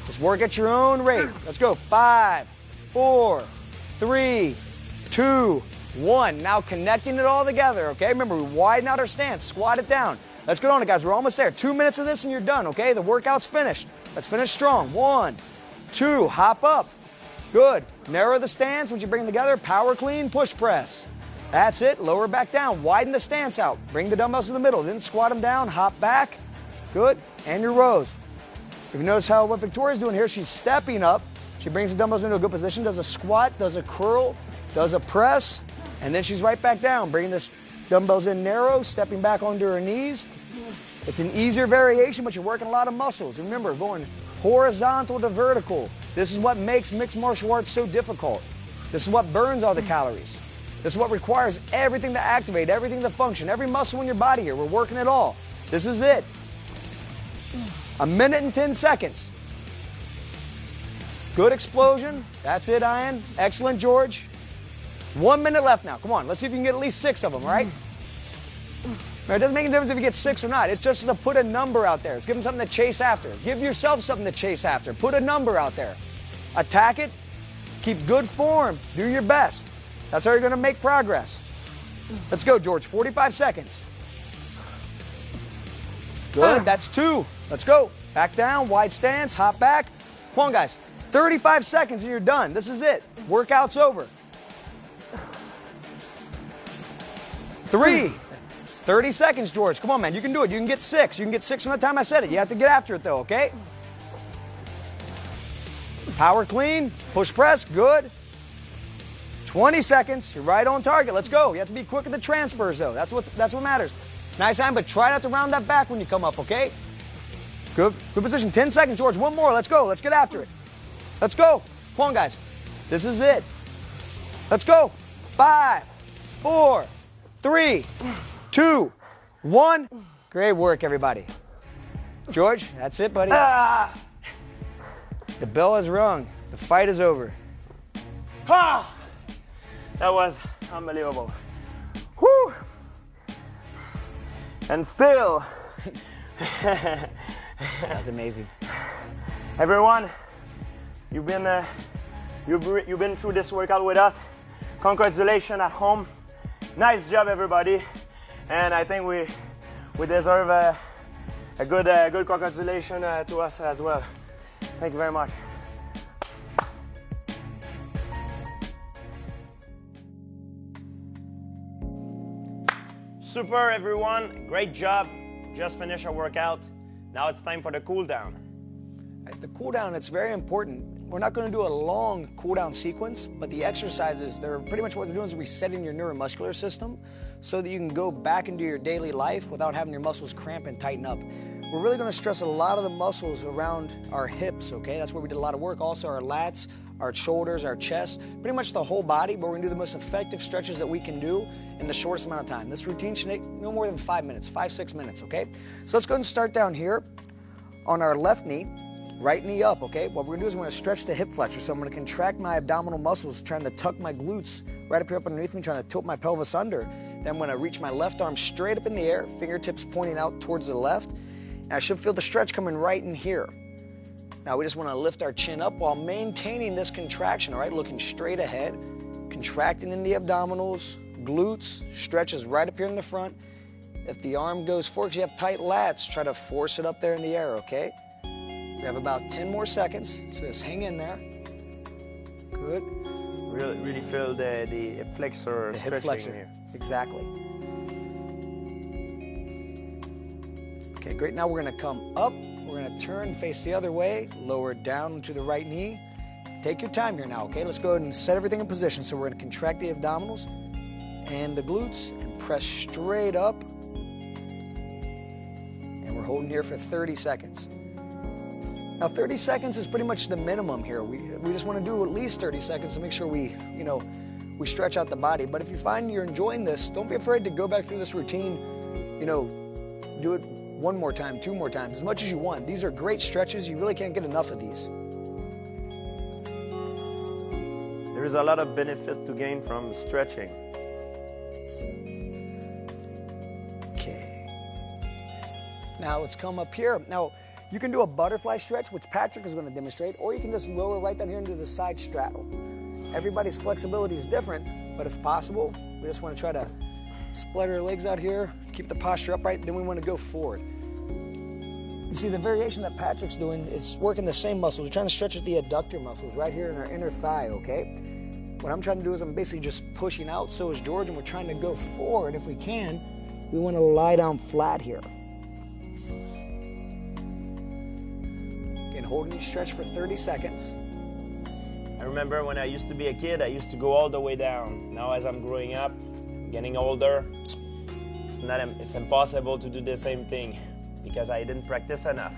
Just work at your own rate. Let's go. 5, 4, 3, 2, 1. Now connecting it all together, okay? Remember, we widen out our stance. Squat it down. Let's get on it, guys. We're almost there. 2 minutes of this and you're done, okay? The workout's finished. Let's finish strong. 1, 2, hop up. Good. Narrow the stance once you bring them together. Power clean, push press. That's it. Lower back down. Widen the stance out. Bring the dumbbells to the middle. Then squat them down. Hop back. Good. And your rows. If you notice how what Victoria's doing here, she's stepping up. She brings the dumbbells into a good position, does a squat, does a curl, does a press, and then she's right back down, bringing the dumbbells in narrow, stepping back onto her knees. It's an easier variation, but you're working a lot of muscles. Remember, going horizontal to vertical. This is what makes mixed martial arts so difficult. This is what burns all the calories. This is what requires everything to activate, everything to function, every muscle in your body here. We're working it all. This is it. 1 minute and 10 seconds. Good explosion. That's it, Ian. Excellent, George. 1 minute left now. Come on, let's see if you can get at least 6 of them, all right? Now, it doesn't make a difference if you get 6 or not. It's just to put a number out there. It's giving something to chase after. Give yourself something to chase after. Put a number out there. Attack it. Keep good form. Do your best. That's how you're going to make progress. Let's go, George. 45 seconds. Good. That's 2. Let's go. Back down. Wide stance. Hop back. Come on, guys. 35 seconds and you're done. This is it. Workout's over. 3. 30 seconds, George. Come on, man. You can do it. You can get 6. You can get 6 from the time I said it. You have to get after it, though, okay? Power clean. Push press. Good. 20 seconds. You're right on target. Let's go. You have to be quick at the transfers, though. That's what matters. Nice time, but try not to round that back when you come up, okay? Good position. 10 seconds, George. One more. Let's go. Let's get after it. Let's go. Come on, guys. This is it. Let's go. 5, 4, 3, 2, 1. Great work, everybody. George, that's it, buddy. The bell has rung. The fight is over. That was unbelievable. Whew. And still. That's amazing. Everyone, you've been through this workout with us. Congratulations at home. Nice job, everybody. And I think we deserve a good congratulation to us as well. Thank you very much. Super, everyone. Great job. Just finished our workout. Now it's time for the cool down. The cool down, it's very important. We're not going to do a long cool down sequence, but the exercises, they're pretty much what they're doing is resetting your neuromuscular system so that you can go back into your daily life without having your muscles cramp and tighten up. We're really going to stress a lot of the muscles around our hips, okay? That's where we did a lot of work. Also our lats, our shoulders, our chest, pretty much the whole body, but we're going to do the most effective stretches that we can do in the shortest amount of time. This routine should take no more than 5 minutes, 5-6 minutes, okay? So let's go ahead and start down here on our left knee, right knee up, okay? What we're going to do is we're going to stretch the hip flexor. So I'm going to contract my abdominal muscles, trying to tuck my glutes right up here up underneath me, trying to tilt my pelvis under. Then I'm going to reach my left arm straight up in the air, fingertips pointing out towards the left. And I should feel the stretch coming right in here. Now we just want to lift our chin up while maintaining this contraction, all right? Looking straight ahead, contracting in the abdominals, glutes, stretches right up here in the front. If the arm goes forward, you have tight lats, try to force it up there in the air, okay? We have about 10 more seconds, so just hang in there. Good. Really feel the flexor The hip stretching flexor. here. Exactly. Okay, great. Now we're going to come up. We're going to turn, face the other way, lower down to the right knee. Take your time here now, okay? Let's go ahead and set everything in position. So we're going to contract the abdominals and the glutes and press straight up. And we're holding here for 30 seconds. Now 30 seconds is pretty much the minimum here. We just want to do at least 30 seconds to make sure we stretch out the body. But if you find you're enjoying this, don't be afraid to go back through this routine, do it one more time, two more times, as much as you want. These are great stretches. You really can't get enough of these. There is a lot of benefit to gain from stretching. Okay. Now let's come up here. Now, you can do a butterfly stretch, which Patrick is going to demonstrate, or you can just lower right down here into the side straddle. Everybody's flexibility is different, but if possible, we just want to try to split our legs out here, keep the posture upright, then we want to go forward. You see, the variation that Patrick's doing is working the same muscles. We're trying to stretch at the adductor muscles right here in our inner thigh, okay? What I'm trying to do is I'm basically just pushing out, so is George, and we're trying to go forward if we can. We want to lie down flat here. Holding each stretch for 30 seconds. I remember when I used to be a kid, I used to go all the way down. Now as I'm growing up, getting older, it's impossible to do the same thing because I didn't practice enough.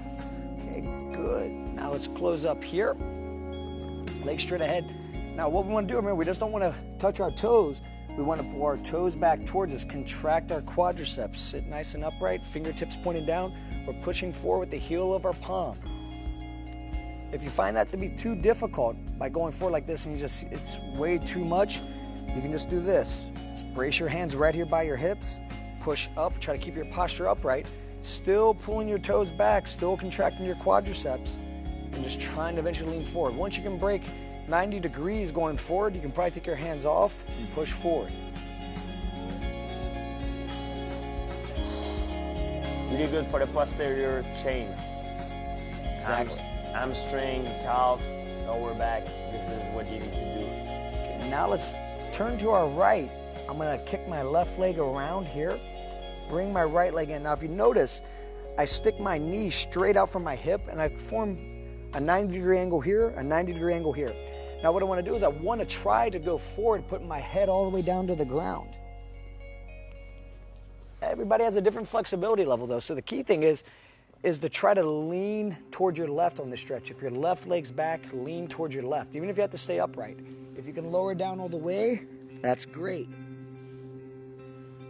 Okay, good. Now let's close up here. Legs straight ahead. Now what we want to do, remember, we just don't want to touch our toes. We want to pull our toes back towards us, contract our quadriceps, sit nice and upright, fingertips pointing down. We're pushing forward with the heel of our palm. If you find that to be too difficult by going forward like this and it's way too much, you can just do this. Just brace your hands right here by your hips, push up, try to keep your posture upright, still pulling your toes back, still contracting your quadriceps, and just trying to eventually lean forward. Once you can break 90 degrees going forward, you can probably take your hands off and push forward. Really good for the posterior chain. Exactly. Hamstring, calf, lower back. This is what you need to do. Okay, now let's turn to our right. I'm going to kick my left leg around here, bring my right leg in. Now, if you notice, I stick my knee straight out from my hip, and I form a 90-degree angle here, a 90-degree angle here. Now, what I want to do is I want to try to go forward, putting my head all the way down to the ground. Everybody has a different flexibility level, though, so the key thing is to try to lean towards your left on the stretch. If your left leg's back, lean towards your left, even if you have to stay upright. If you can lower down all the way, that's great.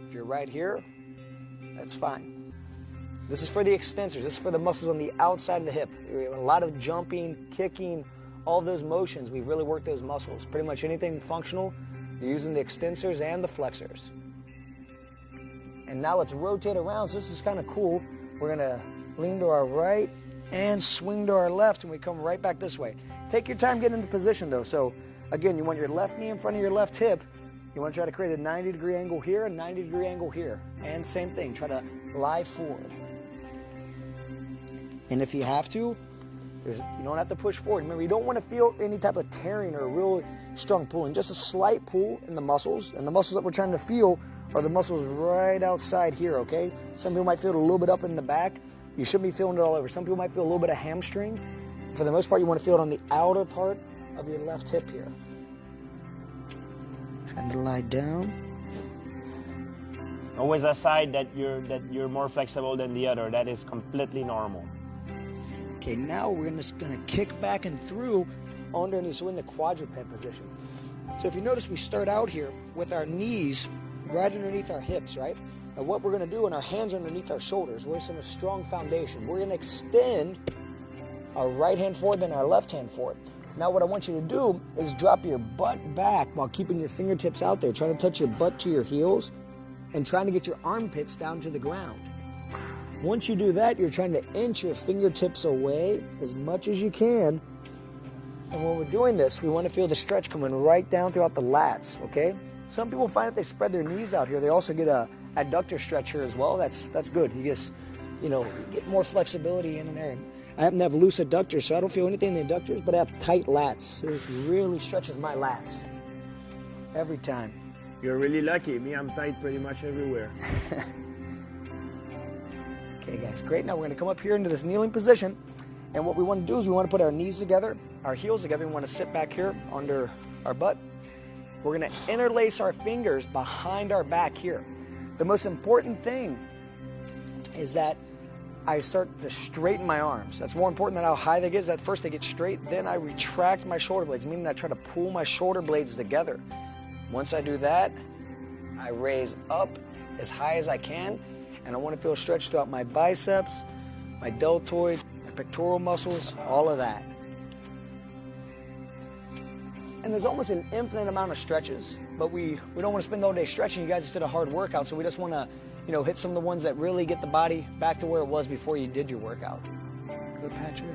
If you're right here, that's fine. This is for the extensors. This is for the muscles on the outside of the hip. A lot of jumping, kicking, all of those motions, we've really worked those muscles. Pretty much anything functional, you're using the extensors and the flexors. And now let's rotate around. So this is kind of cool. We're going to lean to our right and swing to our left, and we come right back this way. Take your time getting into position, though. So again, you want your left knee in front of your left hip. You want to try to create a 90-degree angle here, a 90-degree angle here. And same thing, try to lie forward. And if you have to, you don't have to push forward. Remember, you don't want to feel any type of tearing or real strong pulling. Just a slight pull in the muscles. And the muscles that we're trying to feel are the muscles right outside here, okay? Some people might feel it a little bit up in the back. You shouldn't be feeling it all over. Some people might feel a little bit of hamstring. For the most part, you want to feel it on the outer part of your left hip here. Trying to lie down. Always a side that you're more flexible than the other. That is completely normal. Okay, now we're just going to kick back and through underneath. So we're in the quadruped position. So if you notice, we start out here with our knees right underneath our hips, right? And what we're going to do, and our hands underneath our shoulders, we're in a strong foundation. We're going to extend our right hand forward, then our left hand forward. Now what I want you to do is drop your butt back while keeping your fingertips out there. Trying to touch your butt to your heels and trying to get your armpits down to the ground. Once you do that, you're trying to inch your fingertips away as much as you can. And when we're doing this, we want to feel the stretch coming right down throughout the lats, okay? Some people find if they spread their knees out here, they also get a adductor stretch here as well. That's good. You just, you get more flexibility in there. And I happen to have loose adductors, so I don't feel anything in the adductors, but I have tight lats. This really stretches my lats every time. You're really lucky. Me, I'm tight pretty much everywhere. Okay, guys, great. Now we're going to come up here into this kneeling position, and what we want to do is we want to put our knees together, our heels together. We want to sit back here under our butt. We're going to interlace our fingers behind our back here. The most important thing is that I start to straighten my arms. That's more important than how high they get. Is that first they get straight, then I retract my shoulder blades, meaning I try to pull my shoulder blades together. Once I do that, I raise up as high as I can, and I want to feel stretched throughout my biceps, my deltoids, my pectoral muscles, all of that. And there's almost an infinite amount of stretches, but we don't want to spend all day stretching. You guys just did a hard workout, so we just want to hit some of the ones that really get the body back to where it was before you did your workout. Good, Patrick.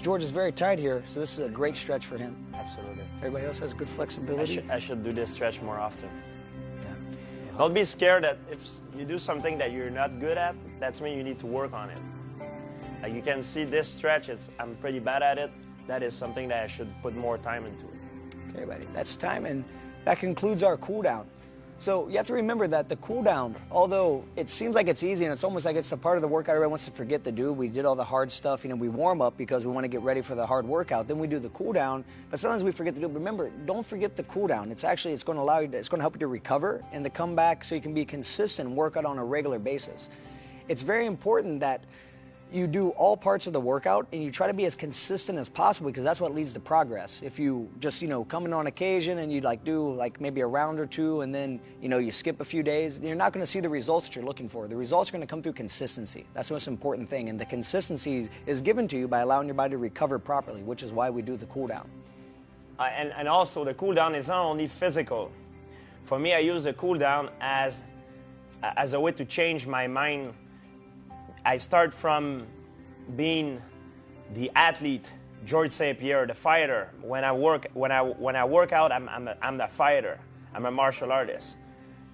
George is very tight here, so this is a great stretch for him. Absolutely. Everybody else has good flexibility. I should do this stretch more often. Yeah. Don't be scared that if you do something that you're not good at, that's mean you need to work on it. Like you can see this stretch, I'm pretty bad at it. That is something that I should put more time into it. Okay, buddy, that's time, and that concludes our cool down. So you have to remember that the cool down, although it seems like it's easy and it's almost like it's a part of the workout everyone wants to forget to do. We did all the hard stuff, we warm up because we want to get ready for the hard workout. Then we do the cool down, but sometimes we forget to do it. Remember, don't forget the cool down. It's going to allow you it's going to help you to recover and to come back so you can be consistent and work out on a regular basis. It's very important that you do all parts of the workout and you try to be as consistent as possible because that's what leads to progress. If you just, come in on occasion and you do maybe a round or two and then, you skip a few days, you're not going to see the results that you're looking for. The results are going to come through consistency. That's the most important thing. And the consistency is given to you by allowing your body to recover properly, which is why we do the cool down. And also the cool down is not only physical. For me, I use the cool down as a way to change my mind. I start from being the athlete, George St. Pierre, the fighter. When I work out, I'm the fighter. I'm a martial artist.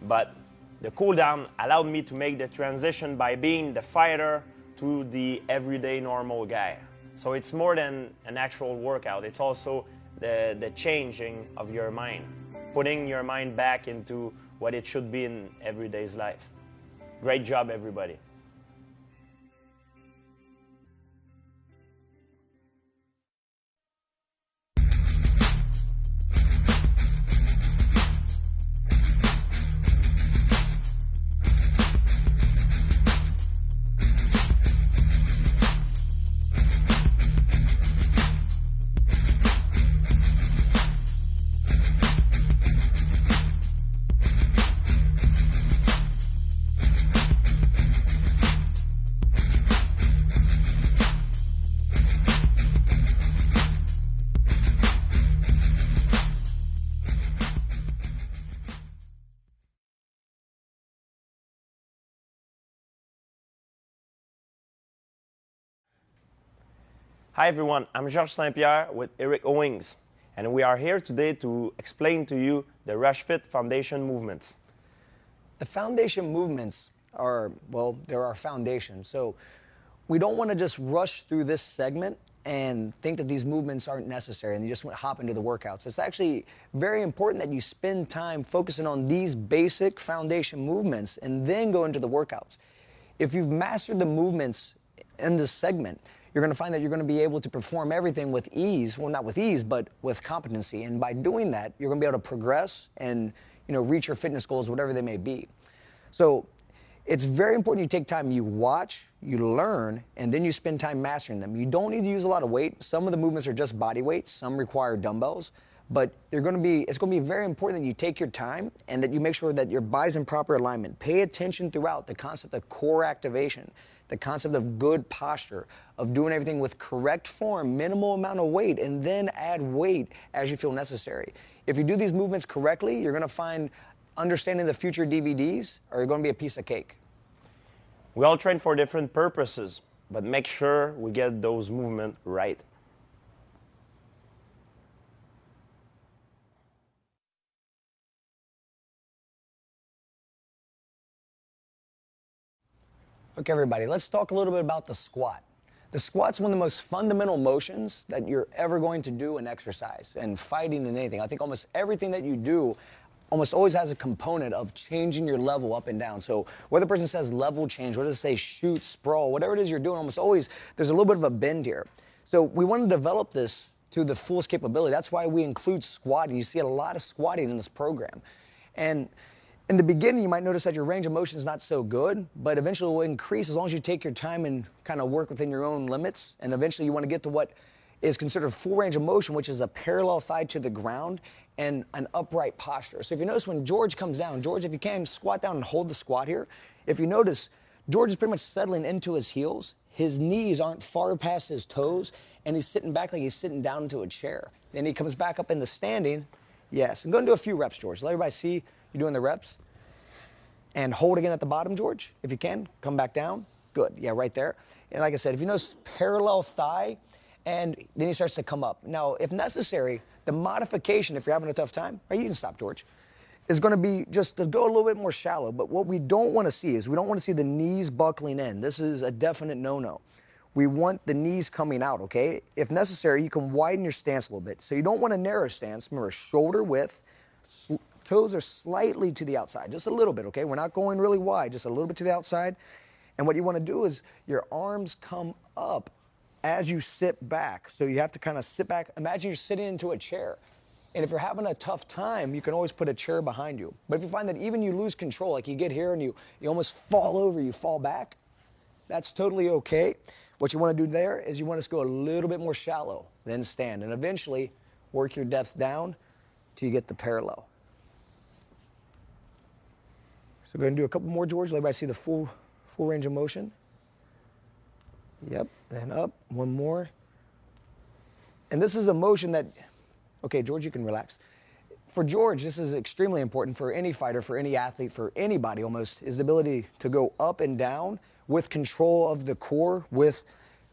But the cool down allowed me to make the transition by being the fighter to the everyday normal guy. So it's more than an actual workout. It's also the changing of your mind, putting your mind back into what it should be in everyday's life. Great job, everybody. Hi everyone, I'm Georges St. Pierre with Eric Owings, and we are here today to explain to you the RushFit foundation movements. The foundation movements are, they're our foundation. So we don't want to just rush through this segment and think that these movements aren't necessary and you just want to hop into the workouts. It's actually very important that you spend time focusing on these basic foundation movements and then go into the workouts. If you've mastered the movements in this segment, you're going to find that you're going to be able to perform everything with ease. Well, not with ease, but with competency. And by doing that, you're going to be able to progress and, reach your fitness goals, whatever they may be. So it's very important you take time, you watch, you learn, and then you spend time mastering them. You don't need to use a lot of weight. Some of the movements are just body weight. Some require dumbbells. But it's going to be very important that you take your time and that you make sure that your body's in proper alignment. Pay attention throughout the concept of core activation, the concept of good posture, of doing everything with correct form, minimal amount of weight, and then add weight as you feel necessary. If you do these movements correctly, you're going to find understanding the future DVDs are going to be a piece of cake. We all train for different purposes, but make sure we get those movements right. Okay, everybody, let's talk a little bit about the squat. The squat's one of the most fundamental motions that you're ever going to do in exercise and fighting and anything. I think almost everything that you do almost always has a component of changing your level up and down. So whether the person says level change, whether they say shoot, sprawl, whatever it is you're doing, almost always there's a little bit of a bend here. So we want to develop this to the fullest capability. That's why we include squatting. You see a lot of squatting in this program. And in the beginning, you might notice that your range of motion is not so good, but eventually it will increase as long as you take your time and kind of work within your own limits. And eventually you want to get to what is considered full range of motion, which is a parallel thigh to the ground and an upright posture. So if you notice when George comes down, George, if you can, squat down and hold the squat here. If you notice, George is pretty much settling into his heels. His knees aren't far past his toes, and he's sitting back like he's sitting down into a chair. Then he comes back up in the standing. Yes, I'm going to do a few reps, George. Let everybody see you doing the reps. And hold again at the bottom, George, if you can. Come back down. Good. Yeah, right there. And like I said, if you notice parallel thigh, and then he starts to come up. Now, if necessary, the modification, if you're having a tough time, or you can stop, George, is going to be just to go a little bit more shallow. But what we don't want to see is we don't want to see the knees buckling in. This is a definite no-no. We want the knees coming out, okay? If necessary, you can widen your stance a little bit. So you don't want a narrow stance. Remember, shoulder width, toes are slightly to the outside, just a little bit, okay? We're not going really wide, just a little bit to the outside. And what you want to do is your arms come up as you sit back. So you have to kind of sit back. Imagine you're sitting into a chair. And if you're having a tough time, you can always put a chair behind you. But if you find that even you lose control, like you get here and you almost fall over, you fall back, that's totally okay. What you want to do there is you want to go a little bit more shallow, then stand, and eventually work your depth down till you get the parallel. So we're going to do a couple more, George. Let everybody see the full range of motion. Yep, then up, one more. And this is a motion that, okay, George, you can relax. For George, this is extremely important for any fighter, for any athlete, for anybody almost, is the ability to go up and down with control of the core, with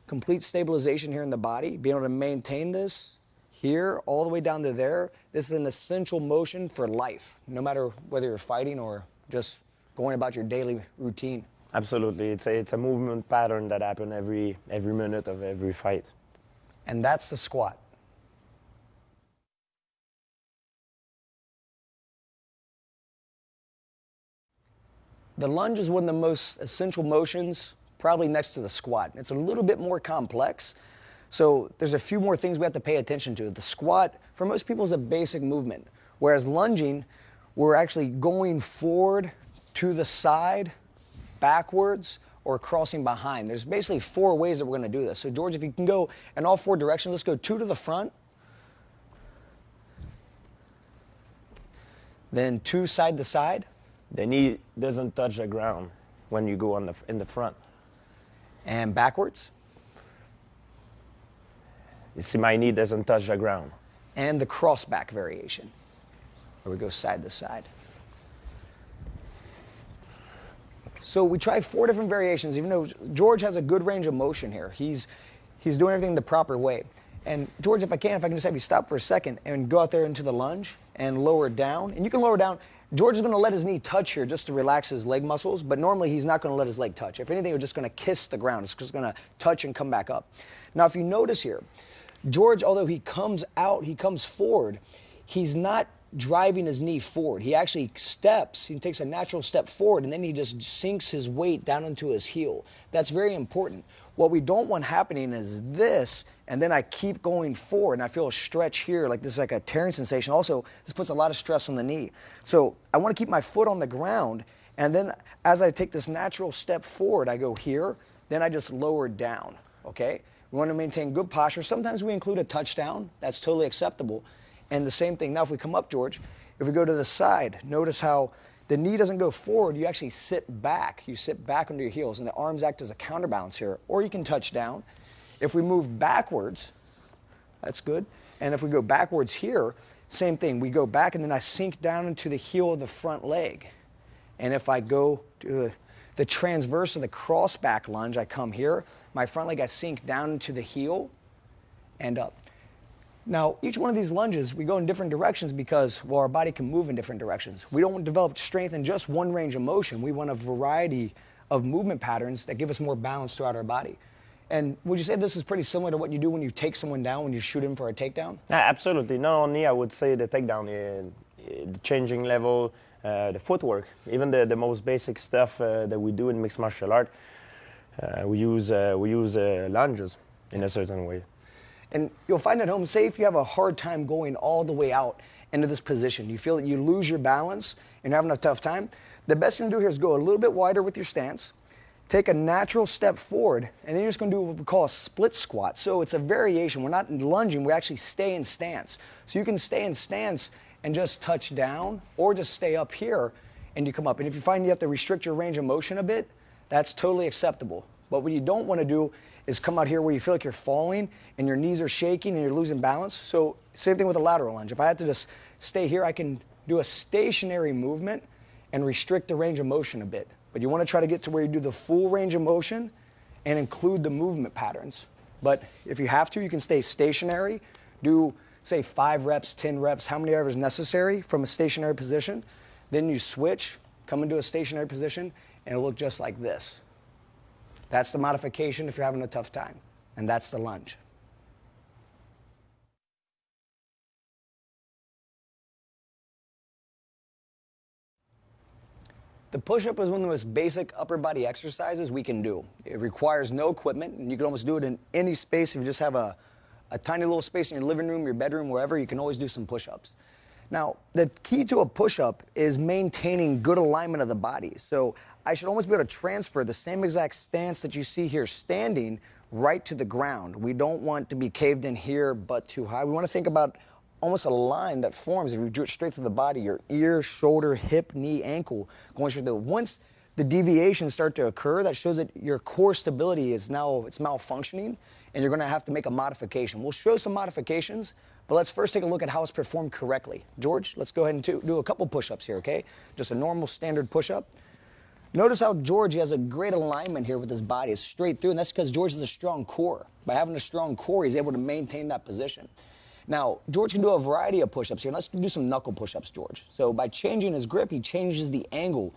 complete stabilization here in the body, being able to maintain this here all the way down to there. This is an essential motion for life, no matter whether you're fighting or just going about your daily routine. Absolutely. It's a movement pattern that happens every minute of every fight. And that's the squat. The lunge is one of the most essential motions, probably next to the squat. It's a little bit more complex, so there's a few more things we have to pay attention to. The squat, for most people, is a basic movement, whereas lunging, we're actually going forward, to the side, backwards, or crossing behind. There's basically 4 ways that we're going to do this. So George, if you can go in all 4 directions, let's go 2 to the front, then 2 side to side. The knee doesn't touch the ground when you go in the front. And backwards. You see, my knee doesn't touch the ground. And the cross back variation, where we go side to side. So we tried 4 different variations, even though George has a good range of motion here. He's doing everything the proper way. And George, if I can just have you stop for a second and go out there into the lunge and lower down. And you can lower down. George is going to let his knee touch here just to relax his leg muscles, but normally he's not going to let his leg touch. If anything, he's just going to kiss the ground. It's just going to touch and come back up. Now, if you notice here, George, although he comes out, he comes forward, he's not driving his knee forward. He actually steps, he takes a natural step forward, and then he just sinks his weight down into his heel. That's very important. What we don't want happening is this, and then I keep going forward, and I feel a stretch here, like this is like a tearing sensation. Also, this puts a lot of stress on the knee. So I want to keep my foot on the ground, and then as I take this natural step forward, I go here, then I just lower down, okay? We want to maintain good posture. Sometimes we include a touchdown. That's totally acceptable. And the same thing, now if we come up, George, if we go to the side, notice how the knee doesn't go forward, you actually sit back. You sit back under your heels, and the arms act as a counterbalance here. Or you can touch down. If we move backwards, that's good. And if we go backwards here, same thing. We go back, and then I sink down into the heel of the front leg. And if I go to the transverse of the cross back lunge, I come here. My front leg, I sink down into the heel and up. Now, each one of these lunges, we go in different directions because, well, our body can move in different directions. We don't develop strength in just one range of motion. We want a variety of movement patterns that give us more balance throughout our body. And would you say this is pretty similar to what you do when you take someone down, when you shoot him for a takedown? Absolutely. Not only I would say the takedown, the changing level, the footwork, even the most basic stuff that we do in mixed martial art. We use lunges in a certain way. And you'll find at home, say if you have a hard time going all the way out into this position, you feel that you lose your balance and you're having a tough time, the best thing to do here is go a little bit wider with your stance, take a natural step forward, and then you're just going to do what we call a split squat. So it's a variation. We're not lunging, we actually stay in stance. So you can stay in stance and just touch down, or just stay up here and you come up. And if you find you have to restrict your range of motion a bit, that's totally acceptable. But what you don't want to do is come out here where you feel like you're falling and your knees are shaking and you're losing balance. So same thing with a lateral lunge. If I had to just stay here, I can do a stationary movement and restrict the range of motion a bit. But you want to try to get to where you do the full range of motion and include the movement patterns. But if you have to, you can stay stationary, do say 5 reps, 10 reps, how many ever is necessary from a stationary position. Then you switch, come into a stationary position, and it'll look just like this. That's the modification if you're having a tough time, and that's the lunge. The push-up is one of the most basic upper body exercises we can do. It requires no equipment, and you can almost do it in any space. If you just have a tiny little space in your living room, your bedroom, wherever, you can always do some push-ups. Now, the key to a push-up is maintaining good alignment of the body. So I should almost be able to transfer the same exact stance that you see here standing right to the ground. We don't want to be caved in here but too high. We want to think about almost a line that forms if you drew it straight through the body, your ear, shoulder, hip, knee, ankle, going straight through. Once the deviations start to occur, that shows that your core stability is now, it's malfunctioning, and you're going to have to make a modification. We'll show some modifications, but let's first take a look at how it's performed correctly. George, let's go ahead and do a couple push-ups here, okay? Just a normal standard push-up. Notice how George has a great alignment here with his body. It's straight through, and that's because George has a strong core. By having a strong core, he's able to maintain that position. Now, George can do a variety of push-ups here. Let's do some knuckle push-ups, George. So by changing his grip, he changes the angle,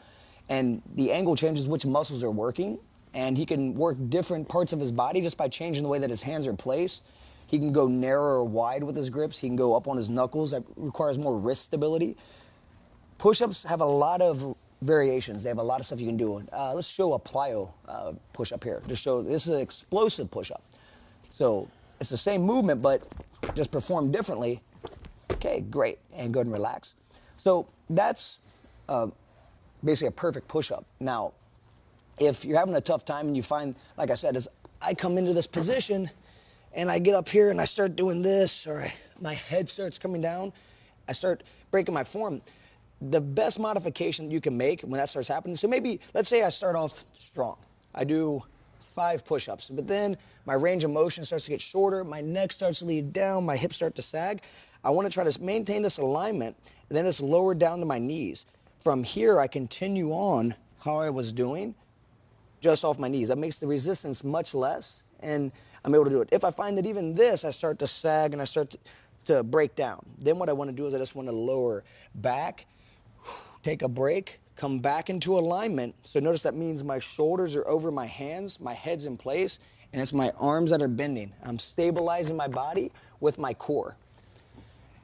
and the angle changes which muscles are working, and he can work different parts of his body just by changing the way that his hands are placed. He can go narrow or wide with his grips. He can go up on his knuckles. That requires more wrist stability. Push-ups have a lot of variations. They have a lot of stuff you can do. Let's show a plyo push-up here. Just show, this is an explosive push-up. So it's the same movement, but just performed differently. Okay, great. And go ahead and relax. So that's basically a perfect push-up. Now, if you're having a tough time and you find, like I said, as I come into this position and I get up here and I start doing this, or my head starts coming down, I start breaking my form. The best modification you can make when that starts happening, so maybe, let's say I start off strong. I do 5 push-ups, but then my range of motion starts to get shorter, my neck starts to lead down, my hips start to sag. I want to try to maintain this alignment, and then it's lowered down to my knees. From here, I continue on how I was doing, just off my knees. That makes the resistance much less, and I'm able to do it. If I find that even this, I start to sag and I start to break down, then what I want to do is I just want to lower back, take a break, come back into alignment. So notice that means my shoulders are over my hands, my head's in place, and it's my arms that are bending. I'm stabilizing my body with my core.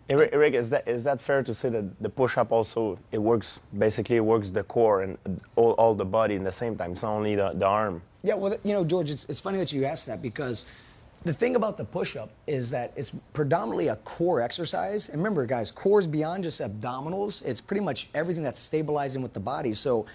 Eric, is that fair to say that the push-up also, it works the core and all the body in the same time? It's not only the arm. Yeah, well, you know, George, it's funny that you asked that, because the thing about the push-up is that it's predominantly a core exercise. And remember, guys, core is beyond just abdominals. It's pretty much everything that's stabilizing with the body. So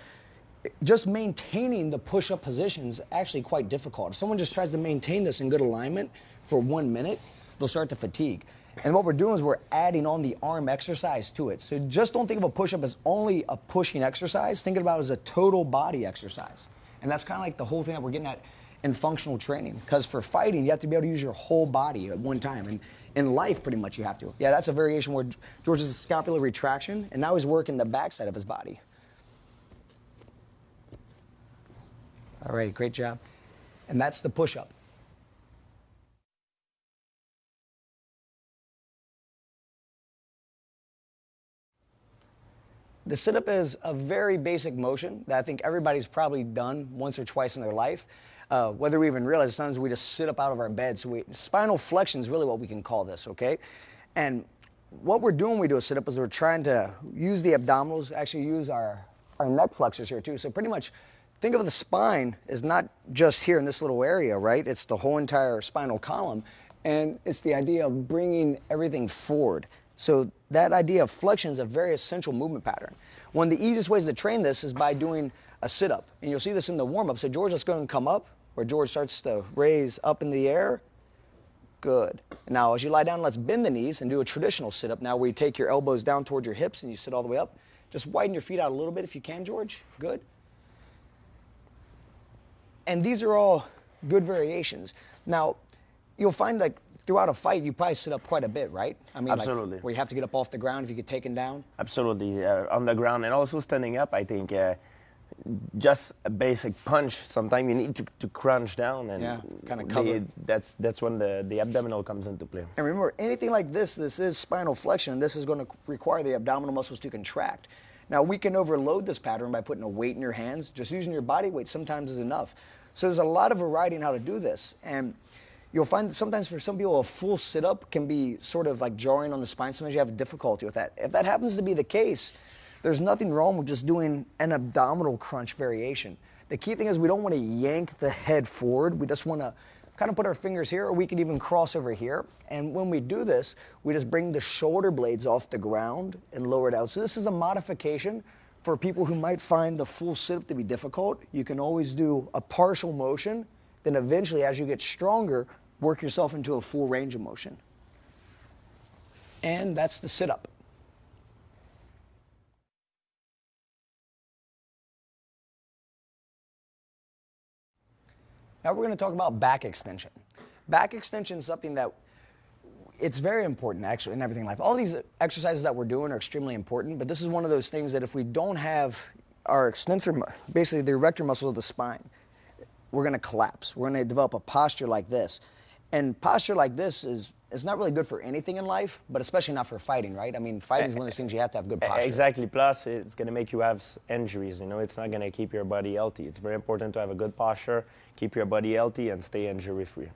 just maintaining the push-up position is actually quite difficult. If someone just tries to maintain this in good alignment for 1 minute, they'll start to fatigue. And what we're doing is we're adding on the arm exercise to it. So just don't think of a push-up as only a pushing exercise. Think about it as a total body exercise. And that's kind of like the whole thing that we're getting at in functional training. Because for fighting, you have to be able to use your whole body at one time. And in life, pretty much, you have to. Yeah, that's a variation where George is a scapular retraction, and now he's working the backside of his body. All right, great job. And that's the push-up. The sit-up is a very basic motion that I think everybody's probably done once or twice in their life. whether we even realize sometimes we just sit up out of our bed. So spinal flexion is really what we can call this, okay? And what we're doing when we do a sit-up is we're trying to use the abdominals, actually use our neck flexors here too. So pretty much think of the spine as not just here in this little area, right? It's the whole entire spinal column. And it's the idea of bringing everything forward. So that idea of flexion is a very essential movement pattern. One of the easiest ways to train this is by doing a sit-up. And you'll see this in the warm-up. So George, let's go and come up, where George starts to raise up in the air. Good. Now, as you lie down, let's bend the knees and do a traditional sit-up. Now, where you take your elbows down towards your hips and you sit all the way up. Just widen your feet out a little bit if you can, George. Good. And these are all good variations. Now, you'll find like throughout a fight, you probably sit up quite a bit, right? I mean, absolutely. Like, where you have to get up off the ground if you get taken down? Absolutely. On the ground and also standing up, I think just a basic punch, sometimes you need to crunch down. And yeah, kind of cover. That's when the abdominal comes into play. And remember, anything like this is spinal flexion, and this is going to require the abdominal muscles to contract. Now, we can overload this pattern by putting a weight in your hands. Just using your body weight sometimes is enough. So there's a lot of variety in how to do this. And you'll find that sometimes for some people a full sit-up can be sort of like jarring on the spine. Sometimes you have difficulty with that. If that happens to be the case, there's nothing wrong with just doing an abdominal crunch variation. The key thing is we don't want to yank the head forward. We just want to kind of put our fingers here, or we can even cross over here. And when we do this, we just bring the shoulder blades off the ground and lower it out. So this is a modification for people who might find the full sit-up to be difficult. You can always do a partial motion. Then eventually, as you get stronger, work yourself into a full range of motion. And that's the sit-up. Now we're going to talk about back extension. Back extension is something that it's very important actually in everything in life. All these exercises that we're doing are extremely important, but this is one of those things that if we don't have our extensor, basically the erector muscles of the spine, we're going to collapse. We're going to develop a posture like this. And posture like this is not really good for anything in life, but especially not for fighting, right? I mean, fighting is one of those things you have to have good posture. Exactly. Plus, it's going to make you have injuries. You know, it's not going to keep your body healthy. It's very important to have a good posture, keep your body healthy, and stay injury-free.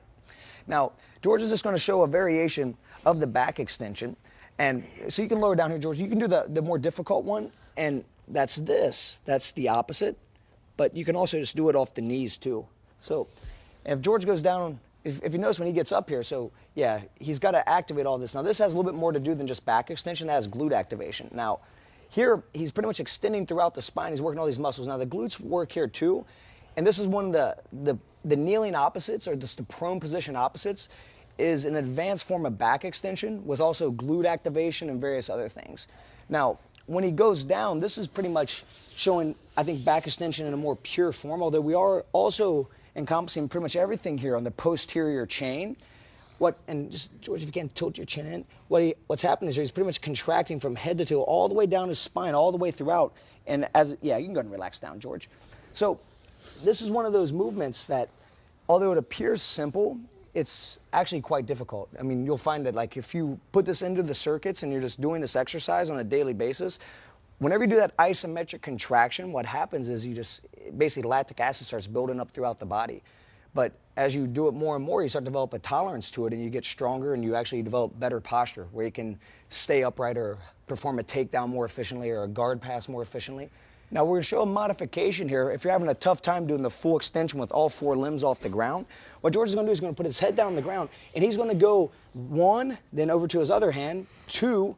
Now, George is just going to show a variation of the back extension. And so you can lower down here, George. You can do the more difficult one, and that's this. That's the opposite. But you can also just do it off the knees, too. So if George goes down, if you notice when he gets up here, so yeah, he's got to activate all this. Now, this has a little bit more to do than just back extension. That has glute activation. Now, here, he's pretty much extending throughout the spine. He's working all these muscles. Now, the glutes work here, too. And this is one of the kneeling opposites, or just the prone position opposites, is an advanced form of back extension with also glute activation and various other things. Now, when he goes down, this is pretty much showing, I think, back extension in a more pure form, although we are also encompassing pretty much everything here on the posterior chain. And just, George, if you can tilt your chin in, what's happening is he's pretty much contracting from head to toe all the way down his spine, all the way throughout. And yeah, you can go ahead and relax down, George. So this is one of those movements that, although it appears simple, it's actually quite difficult. I mean, you'll find that like if you put this into the circuits and you're just doing this exercise on a daily basis, whenever you do that isometric contraction, what happens is you just, basically lactic acid starts building up throughout the body. But as you do it more and more, you start to develop a tolerance to it and you get stronger and you actually develop better posture where you can stay upright or perform a takedown more efficiently or a guard pass more efficiently. Now we're going to show a modification here. If you're having a tough time doing the full extension with all four limbs off the ground, what George is going to do is going to put his head down on the ground and he's going to go 1, then over to his other hand, 2,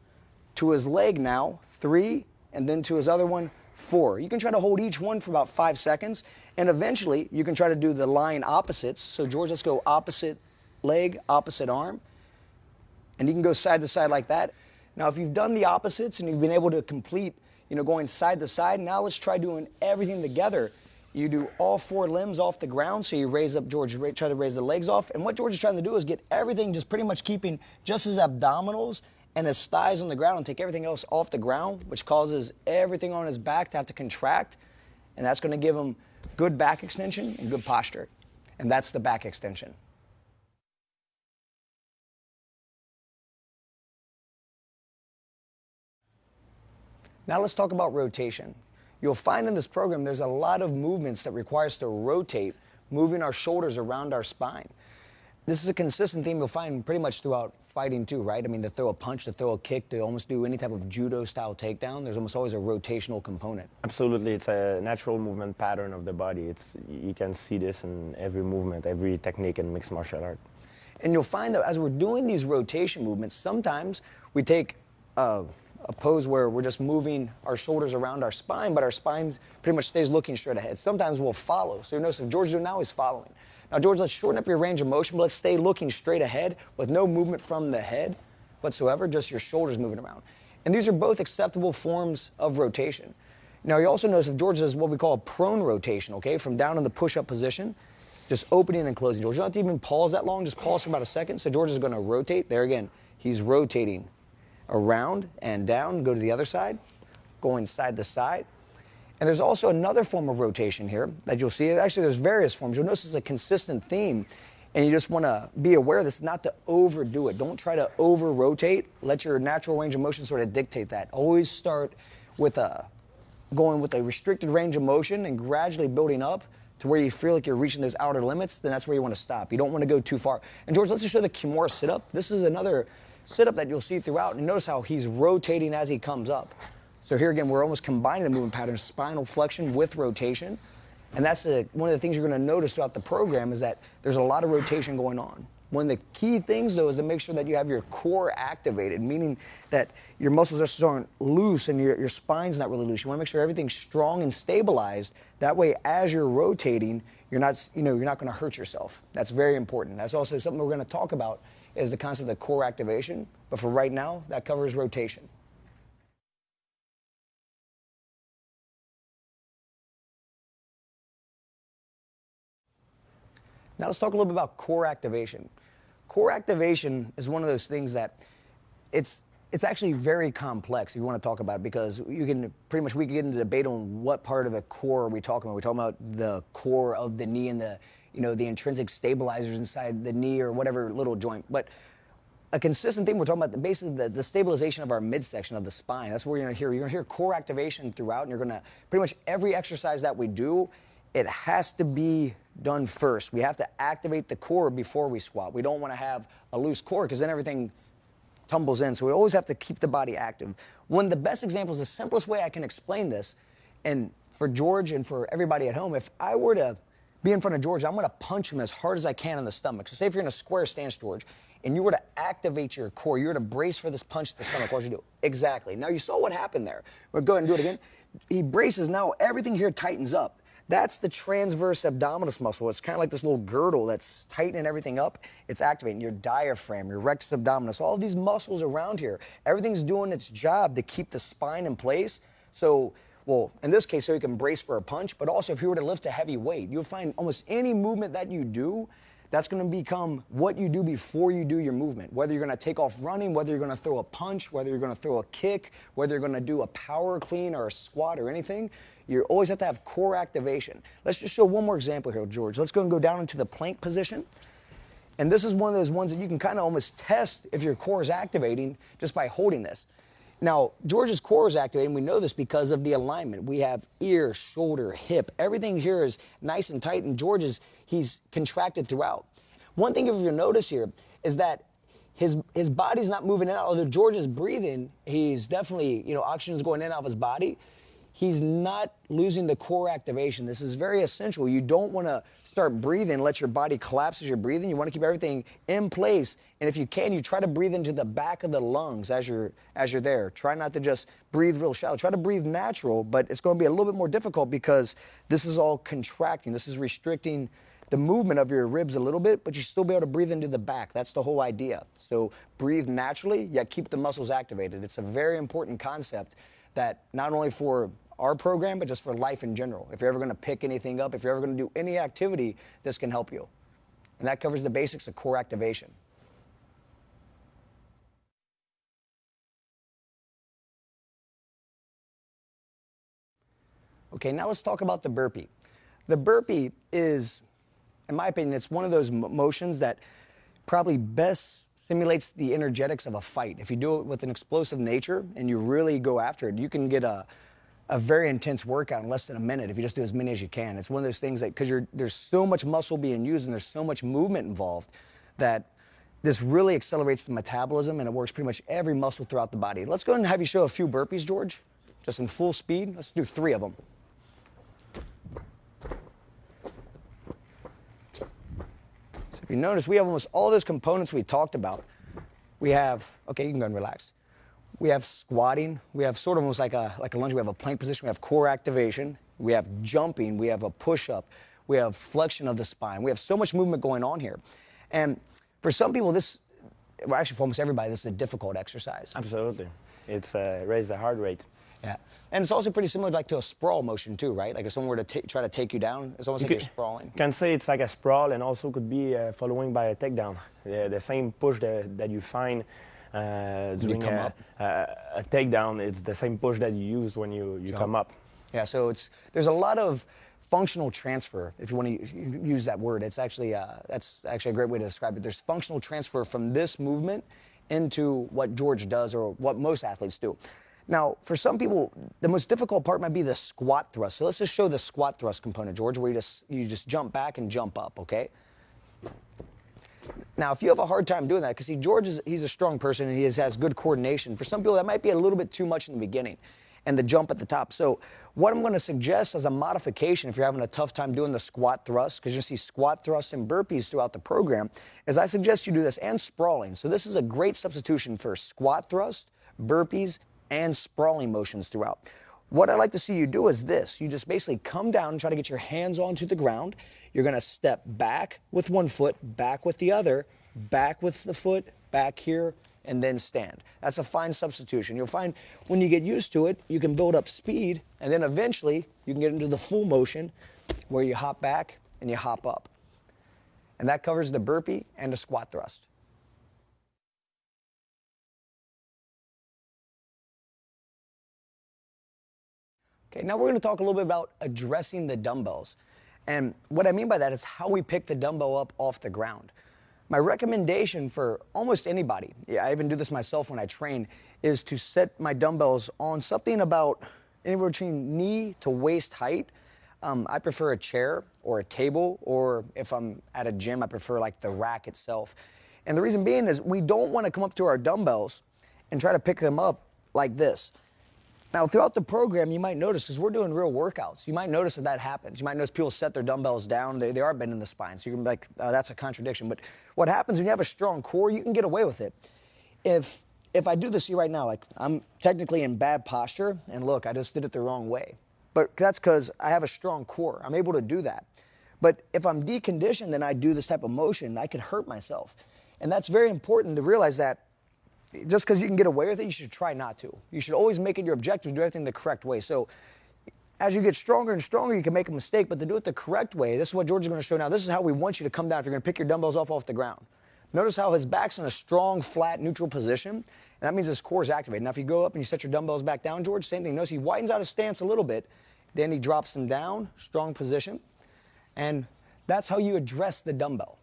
to his leg now, 3, and then to his other one, 4. You can try to hold each one for about 5 seconds, and eventually you can try to do the line opposites. So George, let's go opposite leg, opposite arm, and you can go side to side like that. Now if you've done the opposites and you've been able to complete, you know, going side to side, now let's try doing everything together. You do all 4 limbs off the ground, so you raise up, George, try to raise the legs off, and what George is trying to do is get everything just pretty much keeping just his abdominals and his thighs on the ground and take everything else off the ground, which causes everything on his back to have to contract, and that's going to give him good back extension and good posture, and that's the back extension. Now let's talk about rotation. You'll find in this program there's a lot of movements that require us to rotate moving our shoulders around our spine. This is a consistent theme you'll find pretty much throughout fighting too, right? I mean, to throw a punch, to throw a kick, to almost do any type of judo-style takedown, there's almost always a rotational component. Absolutely, it's a natural movement pattern of the body. You can see this in every movement, every technique in mixed martial art. And you'll find that as we're doing these rotation movements, sometimes we take a pose where we're just moving our shoulders around our spine, but our spine pretty much stays looking straight ahead. Sometimes we'll follow. So you notice if George is doing now, he's following. Now, George, let's shorten up your range of motion, but let's stay looking straight ahead with no movement from the head whatsoever, just your shoulders moving around. And these are both acceptable forms of rotation. Now, you also notice if George does what we call a prone rotation, okay, from down in the push-up position, just opening and closing. George, you don't have to even pause that long, just pause for about a second. So George is going to rotate. There again, he's rotating around and down, go to the other side, going side to side. And there's also another form of rotation here that you'll see. Actually, there's various forms. You'll notice it's a consistent theme, and you just want to be aware of this, not to overdo it. Don't try to over-rotate. Let your natural range of motion sort of dictate that. Always start with going with a restricted range of motion and gradually building up to where you feel like you're reaching those outer limits, then that's where you want to stop. You don't want to go too far. And George, let's just show the Kimura sit-up. This is another sit-up that you'll see throughout, and notice how he's rotating as he comes up. So here again, we're almost combining the movement patterns, spinal flexion with rotation. And that's one of the things you're going to notice throughout the program is that there's a lot of rotation going on. One of the key things, though, is to make sure that you have your core activated, meaning that your muscles aren't loose and your spine's not really loose. You want to make sure everything's strong and stabilized. That way, as you're rotating, you're not going to hurt yourself. That's very important. That's also something we're going to talk about is the concept of core activation. But for right now, that covers rotation. Now let's talk a little bit about core activation. Core activation is one of those things that it's actually very complex if you want to talk about it, because we can get into debate on what part of the core are we talking about. We're talking about the core of the knee and the intrinsic stabilizers inside the knee or whatever little joint. But a consistent thing we're talking about, basically the stabilization of our midsection of the spine. That's what you're going to hear. You're going to hear core activation throughout, and you're going to pretty much every exercise that we do, it has to be done first. We have to activate the core before we squat. We don't want to have a loose core because then everything tumbles in. So we always have to keep the body active. One of the best examples, the simplest way I can explain this, and for George and for everybody at home, if I were to be in front of George, I'm going to punch him as hard as I can in the stomach. So say if you're in a square stance, George, and you were to activate your core, you were to brace for this punch to the stomach, what would you do? Exactly. Now you saw what happened there. We'll go ahead and do it again. He braces. Now everything here tightens up. That's the transverse abdominis muscle. It's kind of like this little girdle that's tightening everything up. It's activating your diaphragm, your rectus abdominis, all of these muscles around here. Everything's doing its job to keep the spine in place. So, well, in this case, so you can brace for a punch, but also if you were to lift a heavy weight, you'll find almost any movement that you do, that's going to become what you do before you do your movement. Whether you're going to take off running, whether you're going to throw a punch, whether you're going to throw a kick, whether you're going to do a power clean or a squat or anything, you always have to have core activation. Let's just show one more example here, George. Let's go and go down into the plank position. And this is one of those ones that you can kind of almost test if your core is activating just by holding this. Now, George's core is activating. We know this because of the alignment. We have ear, shoulder, hip. Everything here is nice and tight, and he's contracted throughout. One thing if you'll notice here is that his body's not moving in and out. Although George is breathing, he's definitely, oxygen is going in and out of his body. He's not losing the core activation. This is very essential. You don't want to start breathing, let your body collapse as you're breathing. You want to keep everything in place. And if you can, you try to breathe into the back of the lungs as you're there. Try not to just breathe real shallow. Try to breathe natural, but it's going to be a little bit more difficult because this is all contracting. This is restricting the movement of your ribs a little bit, but you still be able to breathe into the back. That's the whole idea. So breathe naturally, yet keep the muscles activated. It's a very important concept that not only for our program, but just for life in general. If you're ever going to pick anything up, if you're ever going to do any activity, this can help you. And that covers the basics of core activation. Okay, now let's talk about the burpee. The burpee is, in my opinion, it's one of those motions that probably best simulates the energetics of a fight. If you do it with an explosive nature and you really go after it, you can get a a very intense workout in less than a minute if you just do as many as you can. It's one of those things that, because there's so much muscle being used and there's so much movement involved, that this really accelerates the metabolism and it works pretty much every muscle throughout the body. Let's go ahead and have you show a few burpees, George, just in full speed. Let's do 3 of them. So if you notice, we have almost all those components we talked about. We have, okay, you can go and relax. We have squatting. We have sort of almost like a lunge. We have a plank position. We have core activation. We have jumping. We have a push-up. We have flexion of the spine. We have so much movement going on here. And for some people, well, actually for almost everybody, this is a difficult exercise. Absolutely. It's raise the heart rate. Yeah. And it's also pretty similar like to a sprawl motion too, right? Like if someone were to try to take you down, it's almost like you're sprawling. You can say it's like a sprawl and also could be following by a takedown. The same push that you find during a takedown, it's the same push that you use when you come up. Yeah, so there's a lot of functional transfer, if you want to use that word. It's actually, that's actually a great way to describe it. There's functional transfer from this movement into what George does or what most athletes do. Now, for some people, the most difficult part might be the squat thrust. So let's just show the squat thrust component, George, where you just jump back and jump up, okay? Now, if you have a hard time doing that, because see, George, he's a strong person and he has good coordination. For some people, that might be a little bit too much in the beginning and the jump at the top. So what I'm going to suggest as a modification, if you're having a tough time doing the squat thrust, because you see squat thrust and burpees throughout the program, is I suggest you do this and sprawling. So this is a great substitution for squat thrust, burpees, and sprawling motions throughout. What I'd like to see you do is this. You just basically come down and try to get your hands onto the ground. You're going to step back with one foot, back with the other, back with the foot, back here, and then stand. That's a fine substitution. You'll find when you get used to it, you can build up speed, and then eventually you can get into the full motion where you hop back and you hop up. And that covers the burpee and the squat thrust. Okay, now we're going to talk a little bit about addressing the dumbbells. And what I mean by that is how we pick the dumbbell up off the ground. My recommendation for almost anybody, I even do this myself when I train, is to set my dumbbells on something about anywhere between knee to waist height. I prefer a chair or a table, or if I'm at a gym, I prefer like the rack itself. And the reason being is we don't want to come up to our dumbbells and try to pick them up like this. Now, throughout the program, you might notice, because we're doing real workouts, you might notice that happens. You might notice people set their dumbbells down. They are bending the spine. So you're going to be like, that's a contradiction. But what happens when you have a strong core, you can get away with it. If I do this here right now, like I'm technically in bad posture, and look, I just did it the wrong way. But that's because I have a strong core. I'm able to do that. But if I'm deconditioned and I do this type of motion, I could hurt myself. And that's very important to realize that just because you can get away with it, you should try not to. You should always make it your objective to do everything the correct way. So as you get stronger and stronger, you can make a mistake, but to do it the correct way, this is what George is going to show now. This is how we want you to come down if you're going to pick your dumbbells up off the ground. Notice how his back's in a strong, flat, neutral position, and that means his core is activated. Now, if you go up and you set your dumbbells back down, George, same thing. Notice he widens out his stance a little bit, then he drops them down, strong position, and that's how you address the dumbbell.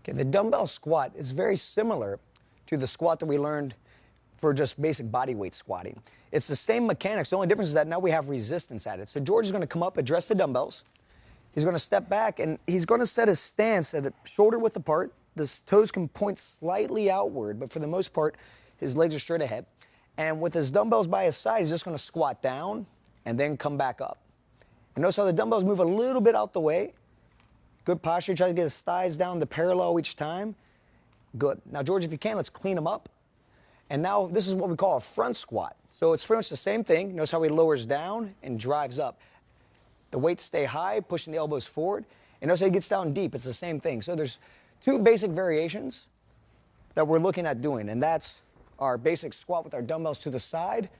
Okay, the dumbbell squat is very similar to the squat that we learned for just basic body weight squatting. It's the same mechanics. The only difference is that now we have resistance added. So George is going to come up, address the dumbbells. He's going to step back, and he's going to set his stance at shoulder width apart. The toes can point slightly outward, but for the most part, his legs are straight ahead. And with his dumbbells by his side, he's just going to squat down and then come back up. And notice how the dumbbells move a little bit out the way. Good posture. Try to get his thighs down the parallel each time. Good. Now, George, if you can, let's clean them up. And now this is what we call a front squat. So it's pretty much the same thing. Notice how he lowers down and drives up. The weights stay high, pushing the elbows forward. And notice how he gets down deep. It's the same thing. So there's two basic variations that we're looking at doing. And that's our basic squat with our dumbbells to the side.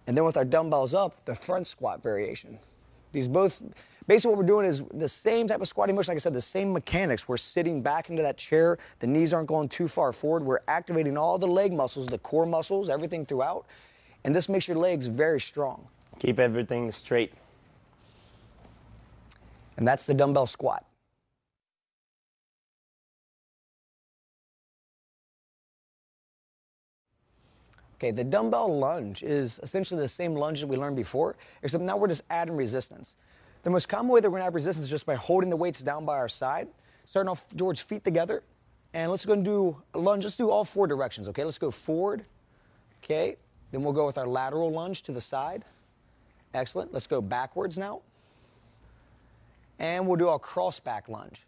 And then with our dumbbells up, the front squat variation. These both, basically what we're doing is the same type of squatting motion, like I said, the same mechanics. We're sitting back into that chair. The knees aren't going too far forward. We're activating all the leg muscles, the core muscles, everything throughout. And this makes your legs very strong. Keep everything straight. And that's the dumbbell squat. Okay, the dumbbell lunge is essentially the same lunge that we learned before, except now we're just adding resistance. The most common way that we're going to add resistance is just by holding the weights down by our side. Starting off, George, feet together. And let's go and do a lunge. Let's do all 4 directions, okay? Let's go forward, okay? Then we'll go with our lateral lunge to the side. Excellent. Let's go backwards now. And we'll do our cross back lunge.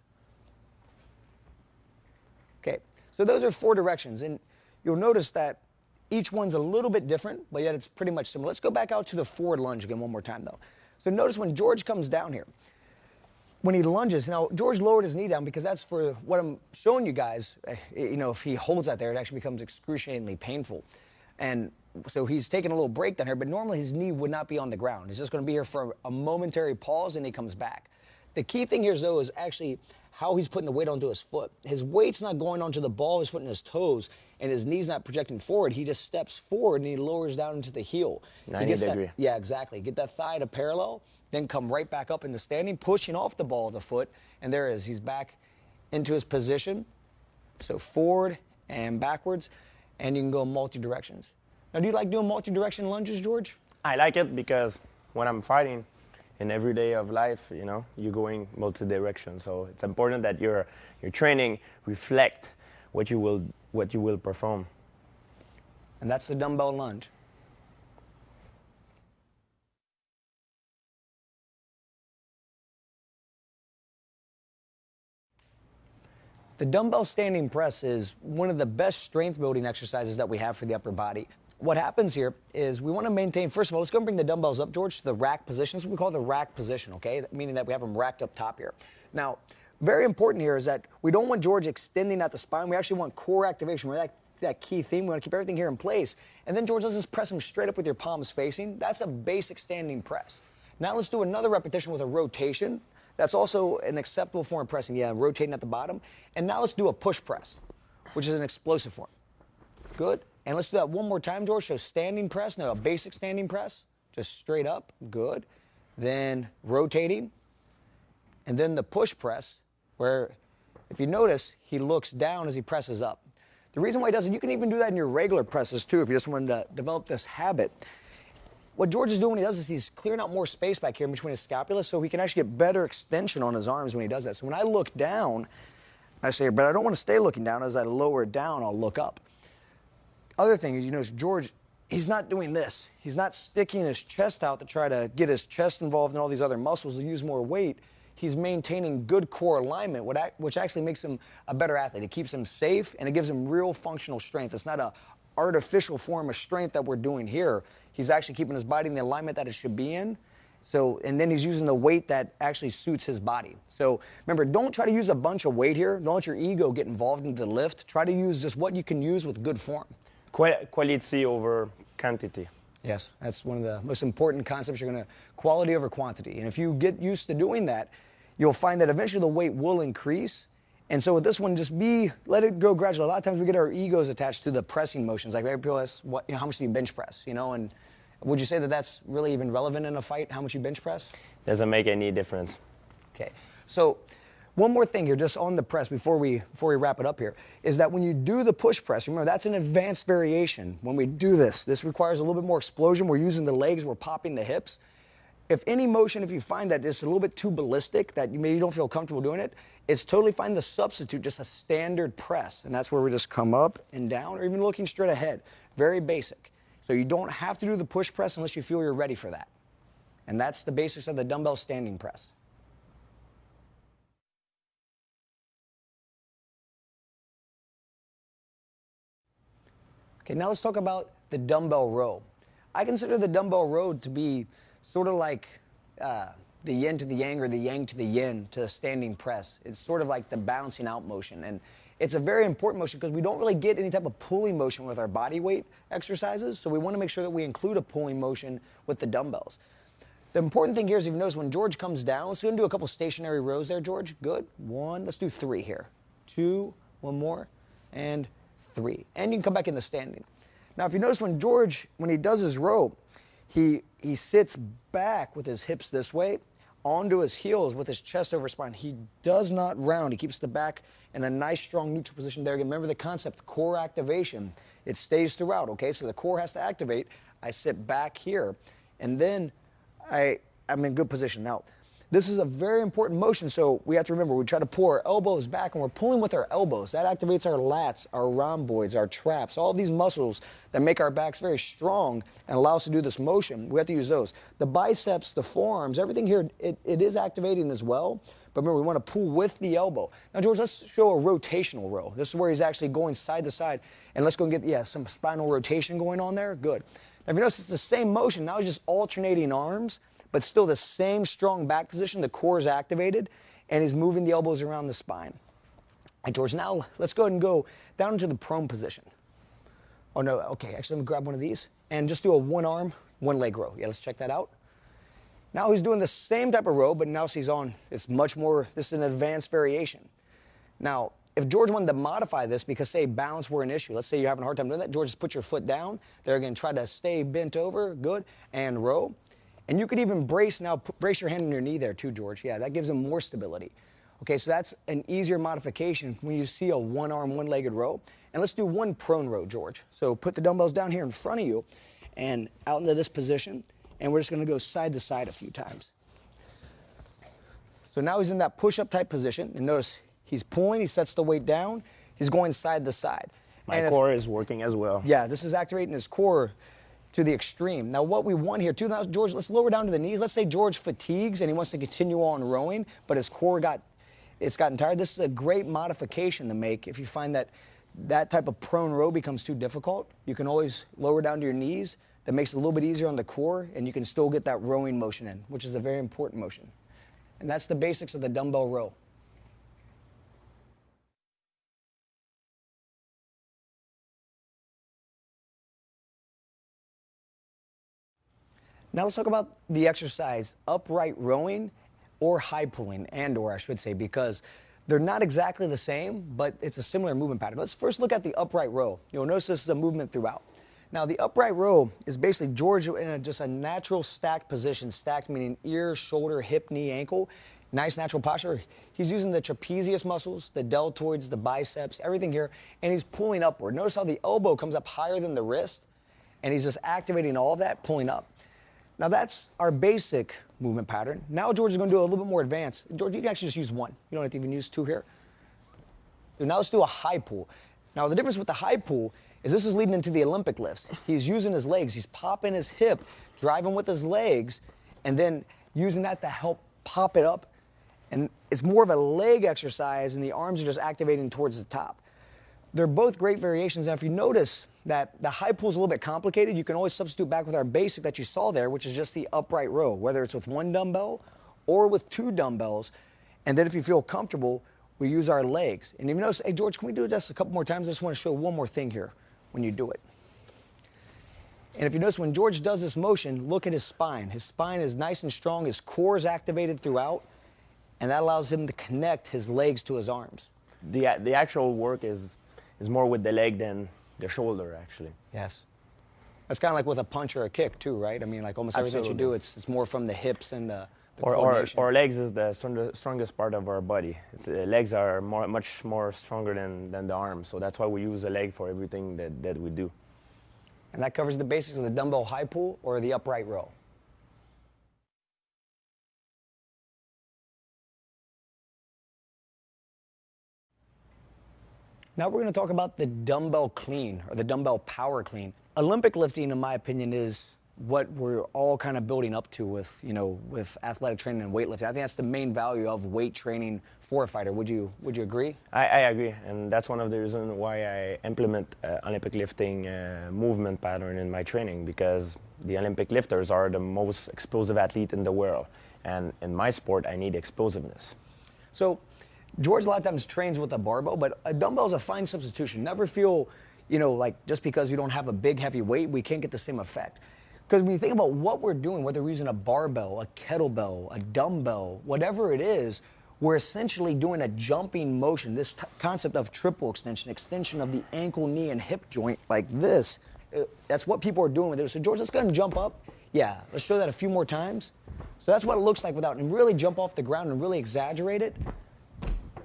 Okay, so those are 4 directions. And you'll notice that each one's a little bit different, but yet it's pretty much similar. Let's go back out to the forward lunge again one more time, though. So notice when George comes down here, when he lunges, now George lowered his knee down because that's for what I'm showing you guys. You know, if he holds that there, it actually becomes excruciatingly painful. And so he's taking a little break down here, but normally his knee would not be on the ground. He's just going to be here for a momentary pause, and he comes back. The key thing here, though, is actually how he's putting the weight onto his foot. His weight's not going onto the ball of his foot and his toes, and his knee's not projecting forward. He just steps forward, and he lowers down into the heel. 90 degree. Yeah, exactly. Get that thigh to parallel, then come right back up into standing, pushing off the ball of the foot, and there it is. He's back into his position. So forward and backwards, and you can go multi-directions. Now, do you like doing multi-direction lunges, George? I like it because when I'm fighting in every day of life, you know, you're going multi-direction. So it's important that your training reflect what you will perform. And that's the dumbbell lunge. The dumbbell standing press is one of the best strength building exercises that we have for the upper body. What happens here is we want to maintain, first of all, let's go and bring the dumbbells up, George, to the rack position. That's what we call the rack position, okay? Meaning that we have them racked up top here. Now, very important here is that we don't want George extending at the spine. We actually want core activation. We're that key theme. We want to keep everything here in place. And then, George, let's just press them straight up with your palms facing. That's a basic standing press. Now let's do another repetition with a rotation. That's also an acceptable form of pressing. Yeah, rotating at the bottom. And now let's do a push press, which is an explosive form. Good. And let's do that one more time, George. So standing press, now a basic standing press, just straight up. Good. Then rotating. And then the push press, where if you notice, he looks down as he presses up. The reason why he does it, you can even do that in your regular presses too if you just wanted to develop this habit. What George is doing when he does this, he's clearing out more space back here in between his scapula so he can actually get better extension on his arms when he does that. So when I look down, I say, but I don't want to stay looking down. As I lower it down, I'll look up. Other thing is, you notice George, he's not doing this. He's not sticking his chest out to try to get his chest involved in all these other muscles to use more weight. He's maintaining good core alignment, which actually makes him a better athlete. It keeps him safe, and it gives him real functional strength. It's not an artificial form of strength that we're doing here. He's actually keeping his body in the alignment that it should be in. So, and then he's using the weight that actually suits his body. So remember, don't try to use a bunch of weight here. Don't let your ego get involved into the lift. Try to use just what you can use with good form. Quality over quantity. Yes, that's one of the most important concepts. You're going to quality over quantity. And if you get used to doing that, you'll find that eventually the weight will increase. And so with this one, just let it go gradually. A lot of times we get our egos attached to the pressing motions. Like people ask, how much do you bench press? And would you say that that's really even relevant in a fight, how much you bench press? Doesn't make any difference. Okay, so one more thing here, just on the press before we wrap it up here, is that when you do the push press, remember that's an advanced variation. When we do this requires a little bit more explosion. We're using the legs, we're popping the hips. If any motion, if you find that it's a little bit too ballistic, that you maybe don't feel comfortable doing it, it's totally fine to substitute just a standard press. And that's where we just come up and down, or even looking straight ahead. Very basic. So you don't have to do the push press unless you feel you're ready for that. And that's the basics of the dumbbell standing press. Okay, now let's talk about the dumbbell row. I consider the dumbbell row to be sort of like the yin to the yang or the yang to the yin to the standing press. It's sort of like the balancing out motion. And it's a very important motion because we don't really get any type of pulling motion with our body weight exercises. So we want to make sure that we include a pulling motion with the dumbbells. The important thing here is, if you notice, when George comes down, let's go and do a couple stationary rows there, George. Good. 1. Let's do 3 here. 2. 1 more. And 3. And you can come back in the standing. Now, if you notice when George, when he does his row, he sits back with his hips this way. onto his heels with his chest over his spine. He does not round. He keeps the back in a nice, strong, neutral position there. Again, remember the concept, core activation. It stays throughout, okay? So the core has to activate. I sit back here, and then I'm in good position. Now, this is a very important motion, so we have to remember, we try to pull our elbows back, and we're pulling with our elbows. That activates our lats, our rhomboids, our traps, all of these muscles that make our backs very strong and allow us to do this motion. We have to use those. The biceps, the forearms, everything here, it is activating as well, but remember, we want to pull with the elbow. Now, George, let's show a rotational row. This is where he's actually going side to side, and let's go and get, some spinal rotation going on there. Good. Now, if you notice, it's the same motion. Now he's just alternating arms, but still the same strong back position. The core is activated, and he's moving the elbows around the spine. All right, George, now let's go ahead and go down into the prone position. Oh, no, okay, actually, let me grab one of these and just do a one arm, one leg row. Yeah, let's check that out. Now he's doing the same type of row, but now he's on, it's much more, this is an advanced variation. Now, if George wanted to modify this because, say, balance were an issue, let's say you're having a hard time doing that, George, just put your foot down. They're going to try to stay bent over, good, and row. And you could even brace your hand on your knee there too, George. Yeah, that gives him more stability. Okay, so that's an easier modification when you see a one-arm, one-legged row. And let's do one prone row, George. So put the dumbbells down here in front of you and out into this position, and we're just going to go side to side a few times. So now he's in that push-up type position, and notice he's pulling, he sets the weight down, he's going side to side. My core is working as well. Yeah, this is activating his core to the extreme. Now, what we want here, too, now, George, let's lower down to the knees. Let's say George fatigues and he wants to continue on rowing, but his core it's gotten tired. This is a great modification to make. If you find that that type of prone row becomes too difficult, you can always lower down to your knees. That makes it a little bit easier on the core, and you can still get that rowing motion in, which is a very important motion. And that's the basics of the dumbbell row. Now let's talk about the exercise, upright rowing or high pulling, or I should say, because they're not exactly the same, but it's a similar movement pattern. Let's first look at the upright row. You'll notice this is a movement throughout. Now the upright row is basically George in just a natural stacked position, stacked meaning ear, shoulder, hip, knee, ankle. Nice natural posture. He's using the trapezius muscles, the deltoids, the biceps, everything here, and he's pulling upward. Notice how the elbow comes up higher than the wrist, and he's just activating all of that, pulling up. Now that's our basic movement pattern. Now George is going to do a little bit more advanced. George, you can actually just use one. You don't have to even use two here. Now let's do a high pull. Now the difference with the high pull is this is leading into the Olympic lifts. He's using his legs. He's popping his hip, driving with his legs, and then using that to help pop it up. And it's more of a leg exercise, and the arms are just activating towards the top. They're both great variations. Now, if you notice that the high pull is a little bit complicated, you can always substitute back with our basic that you saw there, which is just the upright row, whether it's with one dumbbell or with two dumbbells. And then if you feel comfortable, we use our legs. And if you notice, hey, George, can we do this a couple more times? I just want to show one more thing here when you do it. And if you notice, when George does this motion, look at his spine. His spine is nice and strong. His core is activated throughout, and that allows him to connect his legs to his arms. The actual work is more with the leg than the shoulder, actually. Yes. That's kind of like with a punch or a kick, too, right? I mean, like almost everything that you do, it's more from the hips and the coordination. Our legs is the strongest part of our body. The legs are much more stronger than the arms, so that's why we use the leg for everything that we do. And that covers the basics of the dumbbell high pull or the upright row. Now we're going to talk about the dumbbell clean or the dumbbell power clean. Olympic lifting, in my opinion, is what we're all kind of building up to with, with athletic training and weightlifting. I think that's the main value of weight training for a fighter. Would you agree? I agree, and that's one of the reasons why I implement Olympic lifting movement pattern in my training, because the Olympic lifters are the most explosive athlete in the world, and in my sport, I need explosiveness. So George a lot of times trains with a barbell, but a dumbbell is a fine substitution. Never feel, like just because you don't have a big, heavy weight, we can't get the same effect. Because when you think about what we're doing, whether we're using a barbell, a kettlebell, a dumbbell, whatever it is, we're essentially doing a jumping motion. This concept of triple extension of the ankle, knee, and hip joint like this, that's what people are doing with it. So George, let's go ahead and jump up. Yeah, let's show that a few more times. So that's what it looks like without, and really jump off the ground and really exaggerate it.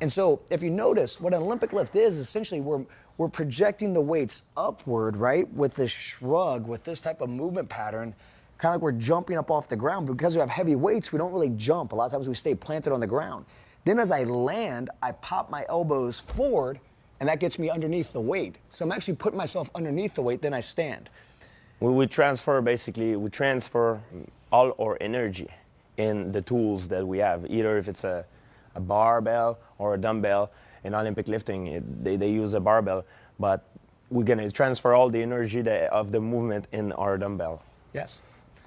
And so if you notice, what an Olympic lift is essentially we're projecting the weights upward, right, with this shrug, with this type of movement pattern, kind of like we're jumping up off the ground. But because we have heavy weights, we don't really jump. A lot of times we stay planted on the ground. Then as I land, I pop my elbows forward, and that gets me underneath the weight. So I'm actually putting myself underneath the weight, then I stand. We transfer all our energy in the tools that we have, either if it's a barbell or a dumbbell. In Olympic lifting, they use a barbell, but we're going to transfer all the energy of the movement in our dumbbell. Yes.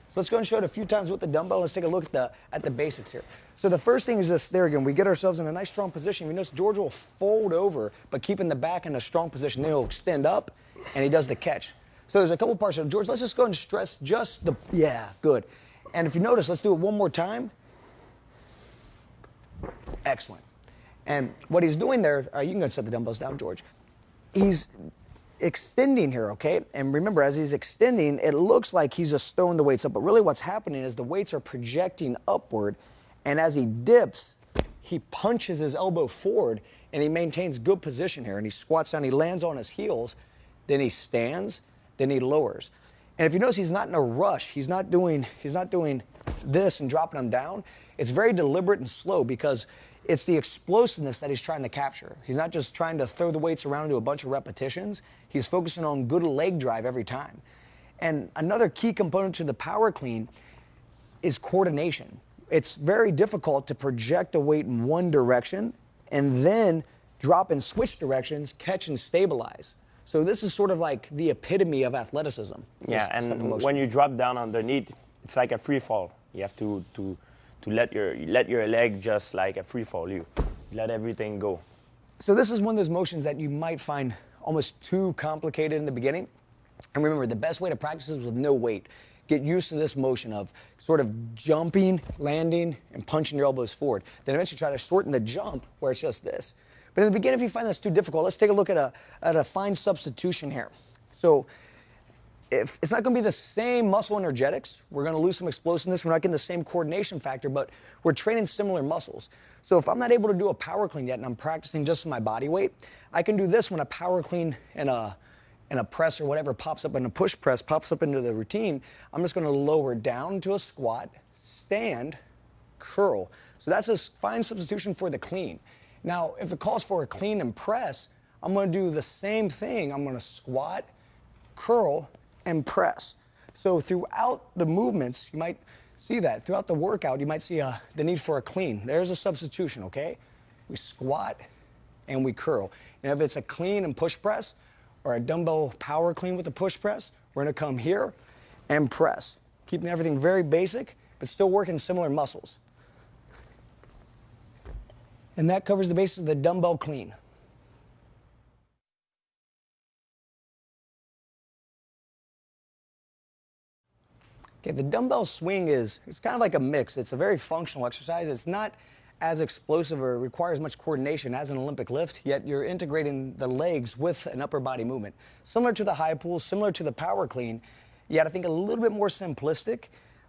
So let's go and show it a few times with the dumbbell. Let's take a look at the basics here. So the first thing is this, there again, we get ourselves in a nice strong position. You notice George will fold over, but keeping the back in a strong position. Then he'll extend up, and he does the catch. So there's a couple parts of it. George, let's just go and stress just the, yeah, good. And if you notice, let's do it one more time. Excellent. And what he's doing there, you can go and set the dumbbells down, George. He's extending here, okay? And remember, as he's extending, it looks like he's just throwing the weights up, but really what's happening is the weights are projecting upward, and as he dips, he punches his elbow forward, and he maintains good position here, and he squats down, he lands on his heels, then he stands, then he lowers. And if you notice, he's not in a rush. He's not doing this and dropping them down. It's very deliberate and slow because it's the explosiveness that he's trying to capture. He's not just trying to throw the weights around and do a bunch of repetitions. He's focusing on good leg drive every time. And another key component to the power clean is coordination. It's very difficult to project a weight in one direction and then drop and switch directions, catch and stabilize. So this is sort of like the epitome of athleticism. Yeah, and when you drop down underneath, it's like a free fall. You have to let your leg just like a free fall. You let everything go. So this is one of those motions that you might find almost too complicated in the beginning. And remember, the best way to practice is with no weight. Get used to this motion of sort of jumping, landing, and punching your elbows forward. Then eventually try to shorten the jump where it's just this. But in the beginning, if you find this too difficult, let's take a look at a fine substitution here. So if it's not going to be the same muscle energetics, we're going to lose some explosiveness. We're not getting the same coordination factor, but we're training similar muscles. So if I'm not able to do a power clean yet and I'm practicing just my body weight, I can do this when a power clean and a press or whatever pops up, and a push press pops up into the routine. I'm just going to lower down to a squat, stand, curl. So that's a fine substitution for the clean. Now, if it calls for a clean and press, I'm going to do the same thing. I'm going to squat, curl, and press. So throughout the movements, you might see that. Throughout the workout, you might see the need for a clean. There's a substitution, okay? We squat and we curl. And if it's a clean and push press or a dumbbell power clean with a push press, we're going to come here and press. Keeping everything very basic, but still working similar muscles. And that covers the basis of the dumbbell clean. Okay, the dumbbell swing it's kind of like a mix. It's a very functional exercise. It's not as explosive or requires much coordination as an Olympic lift, yet you're integrating the legs with an upper body movement. Similar to the high pull, similar to the power clean, yet I think a little bit more simplistic,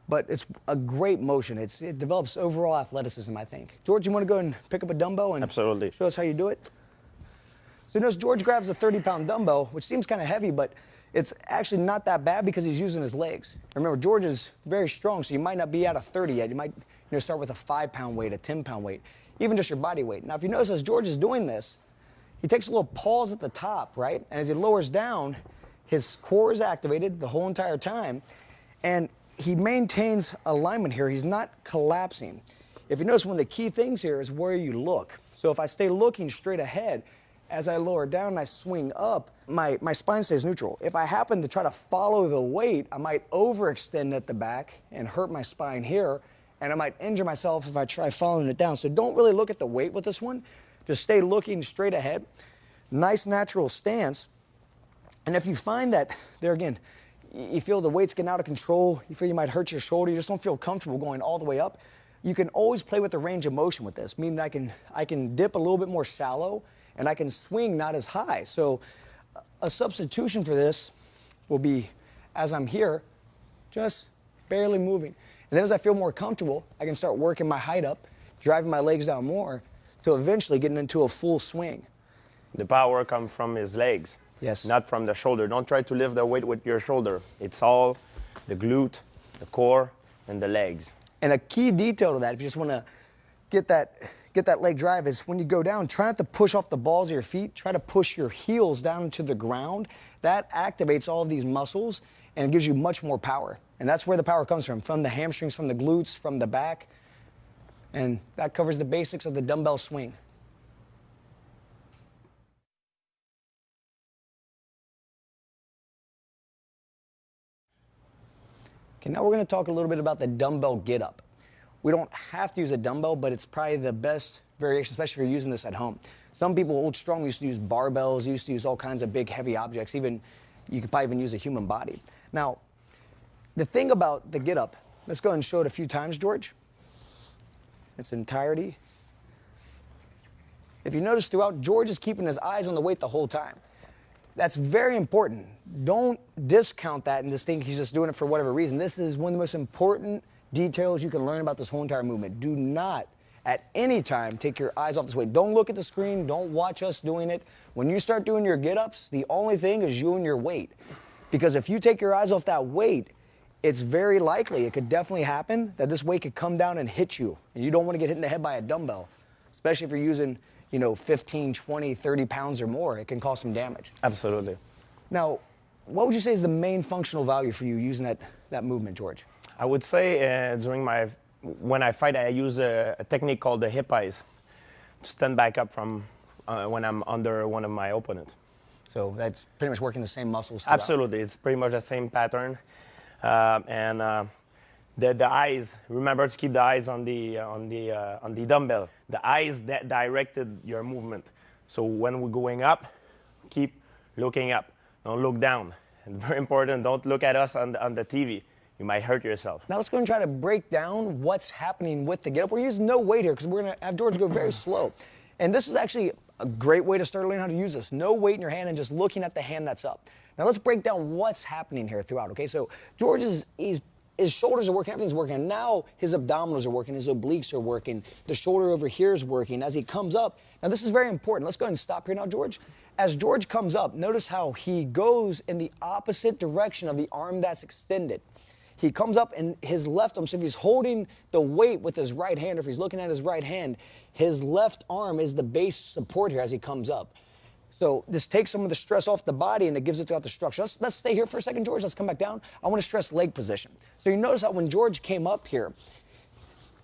but it's a great motion. It develops overall athleticism, I think. George, you want to go and pick up a dumbbell and Absolutely. Show us how you do it? So notice George grabs a 30-pound dumbbell, which seems kind of heavy, but it's actually not that bad because he's using his legs. Remember, George is very strong, so you might not be at a 30 yet. You might start with a 5-pound weight, a 10-pound weight, even just your body weight. Now, if you notice as George is doing this, he takes a little pause at the top, right? And as he lowers down, his core is activated the whole entire time, and he maintains alignment here. He's not collapsing. If you notice, one of the key things here is where you look. So if I stay looking straight ahead, as I lower down and I swing up, my spine stays neutral. If I happen to try to follow the weight, I might overextend at the back and hurt my spine here, and I might injure myself if I try following it down. So don't really look at the weight with this one. Just stay looking straight ahead. Nice natural stance. And if you find that, there again, you feel the weight's getting out of control, you feel you might hurt your shoulder, you just don't feel comfortable going all the way up, you can always play with the range of motion with this, meaning I can dip a little bit more shallow and I can swing not as high. So a substitution for this will be, as I'm here, just barely moving. And then as I feel more comfortable, I can start working my height up, driving my legs down more, to eventually getting into a full swing. The power comes from his legs. Yes. Not from the shoulder. Don't try to lift the weight with your shoulder. It's all the glute, the core, and the legs. And a key detail to that, if you just want to get that leg drive, is when you go down, try not to push off the balls of your feet. Try to push your heels down into the ground. That activates all of these muscles and it gives you much more power. And that's where the power comes from the hamstrings, from the glutes, from the back. And that covers the basics of the dumbbell swing. Okay, now we're going to talk a little bit about the dumbbell get up. We don't have to use a dumbbell, but it's probably the best variation, especially if you're using this at home. Some people, old strong, used to use barbells, used to use all kinds of big, heavy objects. Even, you could probably even use a human body. Now, the thing about the get up, let's go ahead and show it a few times, George. Its entirety. If you notice throughout, George is keeping his eyes on the weight the whole time. That's very important. Don't discount that and just think he's just doing it for whatever reason. This is one of the most important details you can learn about this whole entire movement. Do not, at any time, take your eyes off this weight. Don't look at the screen. Don't watch us doing it. When you start doing your get-ups, the only thing is you and your weight. Because if you take your eyes off that weight, it's very likely, it could definitely happen, that this weight could come down and hit you. And you don't want to get hit in the head by a dumbbell, especially if you're using 15, 20, 30 pounds or more. It can cause some damage. Absolutely. Now, what would you say is the main functional value for you using that movement, George? I would say when I fight, I use a technique called the hip eyes to stand back up from when I'm under one of my opponents. So that's pretty much working the same muscles throughout. Absolutely. It's pretty much the same pattern. The eyes, remember to keep the eyes on the dumbbell. The eyes that directed your movement. So when we're going up, keep looking up. Don't look down. And very important, don't look at us on the TV. You might hurt yourself. Now let's go and try to break down what's happening with the get up. We're using no weight here because we're going to have George go very slow. And this is actually a great way to start learning how to use this. No weight in your hand and just looking at the hand that's up. Now let's break down what's happening here throughout, okay? So George his shoulders are working, everything's working. And now his abdominals are working, his obliques are working, the shoulder over here is working as he comes up. Now this is very important. Let's go ahead and stop here now, George. As George comes up, notice how he goes in the opposite direction of the arm that's extended. He comes up and his left arm, so if he's holding the weight with his right hand, or if he's looking at his right hand, his left arm is the base support here as he comes up. So this takes some of the stress off the body and it gives it throughout the structure. Let's stay here for a second, George. Let's come back down. I want to stress leg position. So you notice how when George came up here,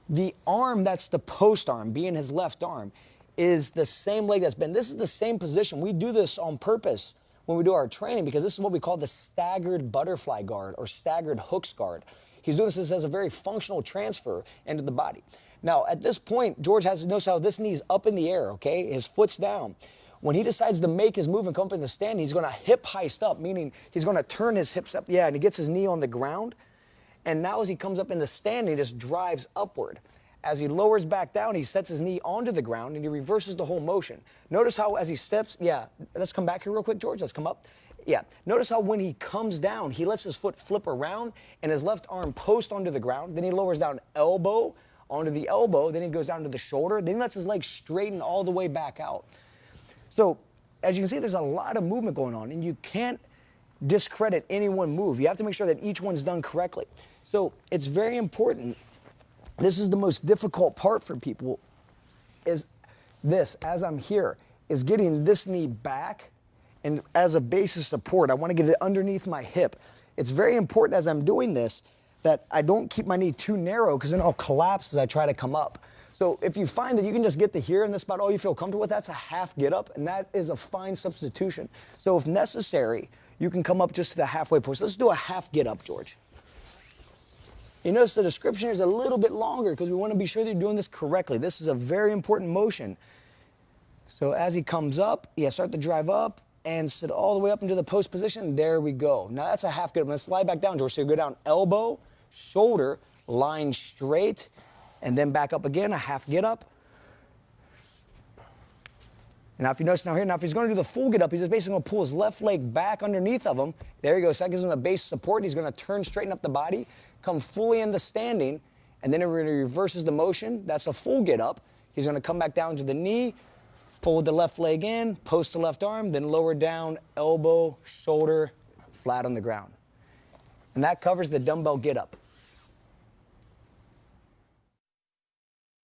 the arm that's the post arm, being his left arm, is the same leg that's bent. This is the same position. We do this on purpose when we do our training because this is what we call the staggered butterfly guard or staggered hooks guard. He's doing this as a very functional transfer into the body. Now, at this point, George has to notice how this knee's up in the air, okay? His foot's down. When he decides to make his move and come up in the stand, he's going to hip heist up, meaning he's going to turn his hips up. Yeah, and he gets his knee on the ground. And now as he comes up in the stand, he just drives upward. As he lowers back down, he sets his knee onto the ground and he reverses the whole motion. Notice how as he steps, yeah, let's come back here real quick, George. Let's come up. Yeah, notice how when he comes down, he lets his foot flip around and his left arm post onto the ground. Then he lowers down elbow onto the elbow. Then he goes down to the shoulder. Then he lets his leg straighten all the way back out. So, as you can see, there's a lot of movement going on, and you can't discredit any one move. You have to make sure that each one's done correctly. So, it's very important. This is the most difficult part for people, is this, as I'm here, is getting this knee back, and as a base of support, I want to get it underneath my hip. It's very important as I'm doing this that I don't keep my knee too narrow, because then I'll collapse as I try to come up. So if you find that you can just get to here and that's about all you feel comfortable with, that's a half get up, and that is a fine substitution. So if necessary, you can come up just to the halfway point. So let's do a half get up, George. You notice the description here is a little bit longer because we want to be sure that you're doing this correctly. This is a very important motion. So as he comes up, yeah, start to drive up and sit all the way up into the post position. There we go. Now that's a half get up. Let's slide back down, George. So you go down elbow, shoulder, line straight, and then back up again, a half get up. And now if you notice now here, now if he's going to do the full get up, he's just basically going to pull his left leg back underneath of him. There he goes. So that gives him a base support. He's going to turn, straighten up the body, come fully into standing, and then he reverses the motion. That's a full get up. He's going to come back down to the knee, fold the left leg in, post the left arm, then lower down, elbow, shoulder, flat on the ground. And that covers the dumbbell get up.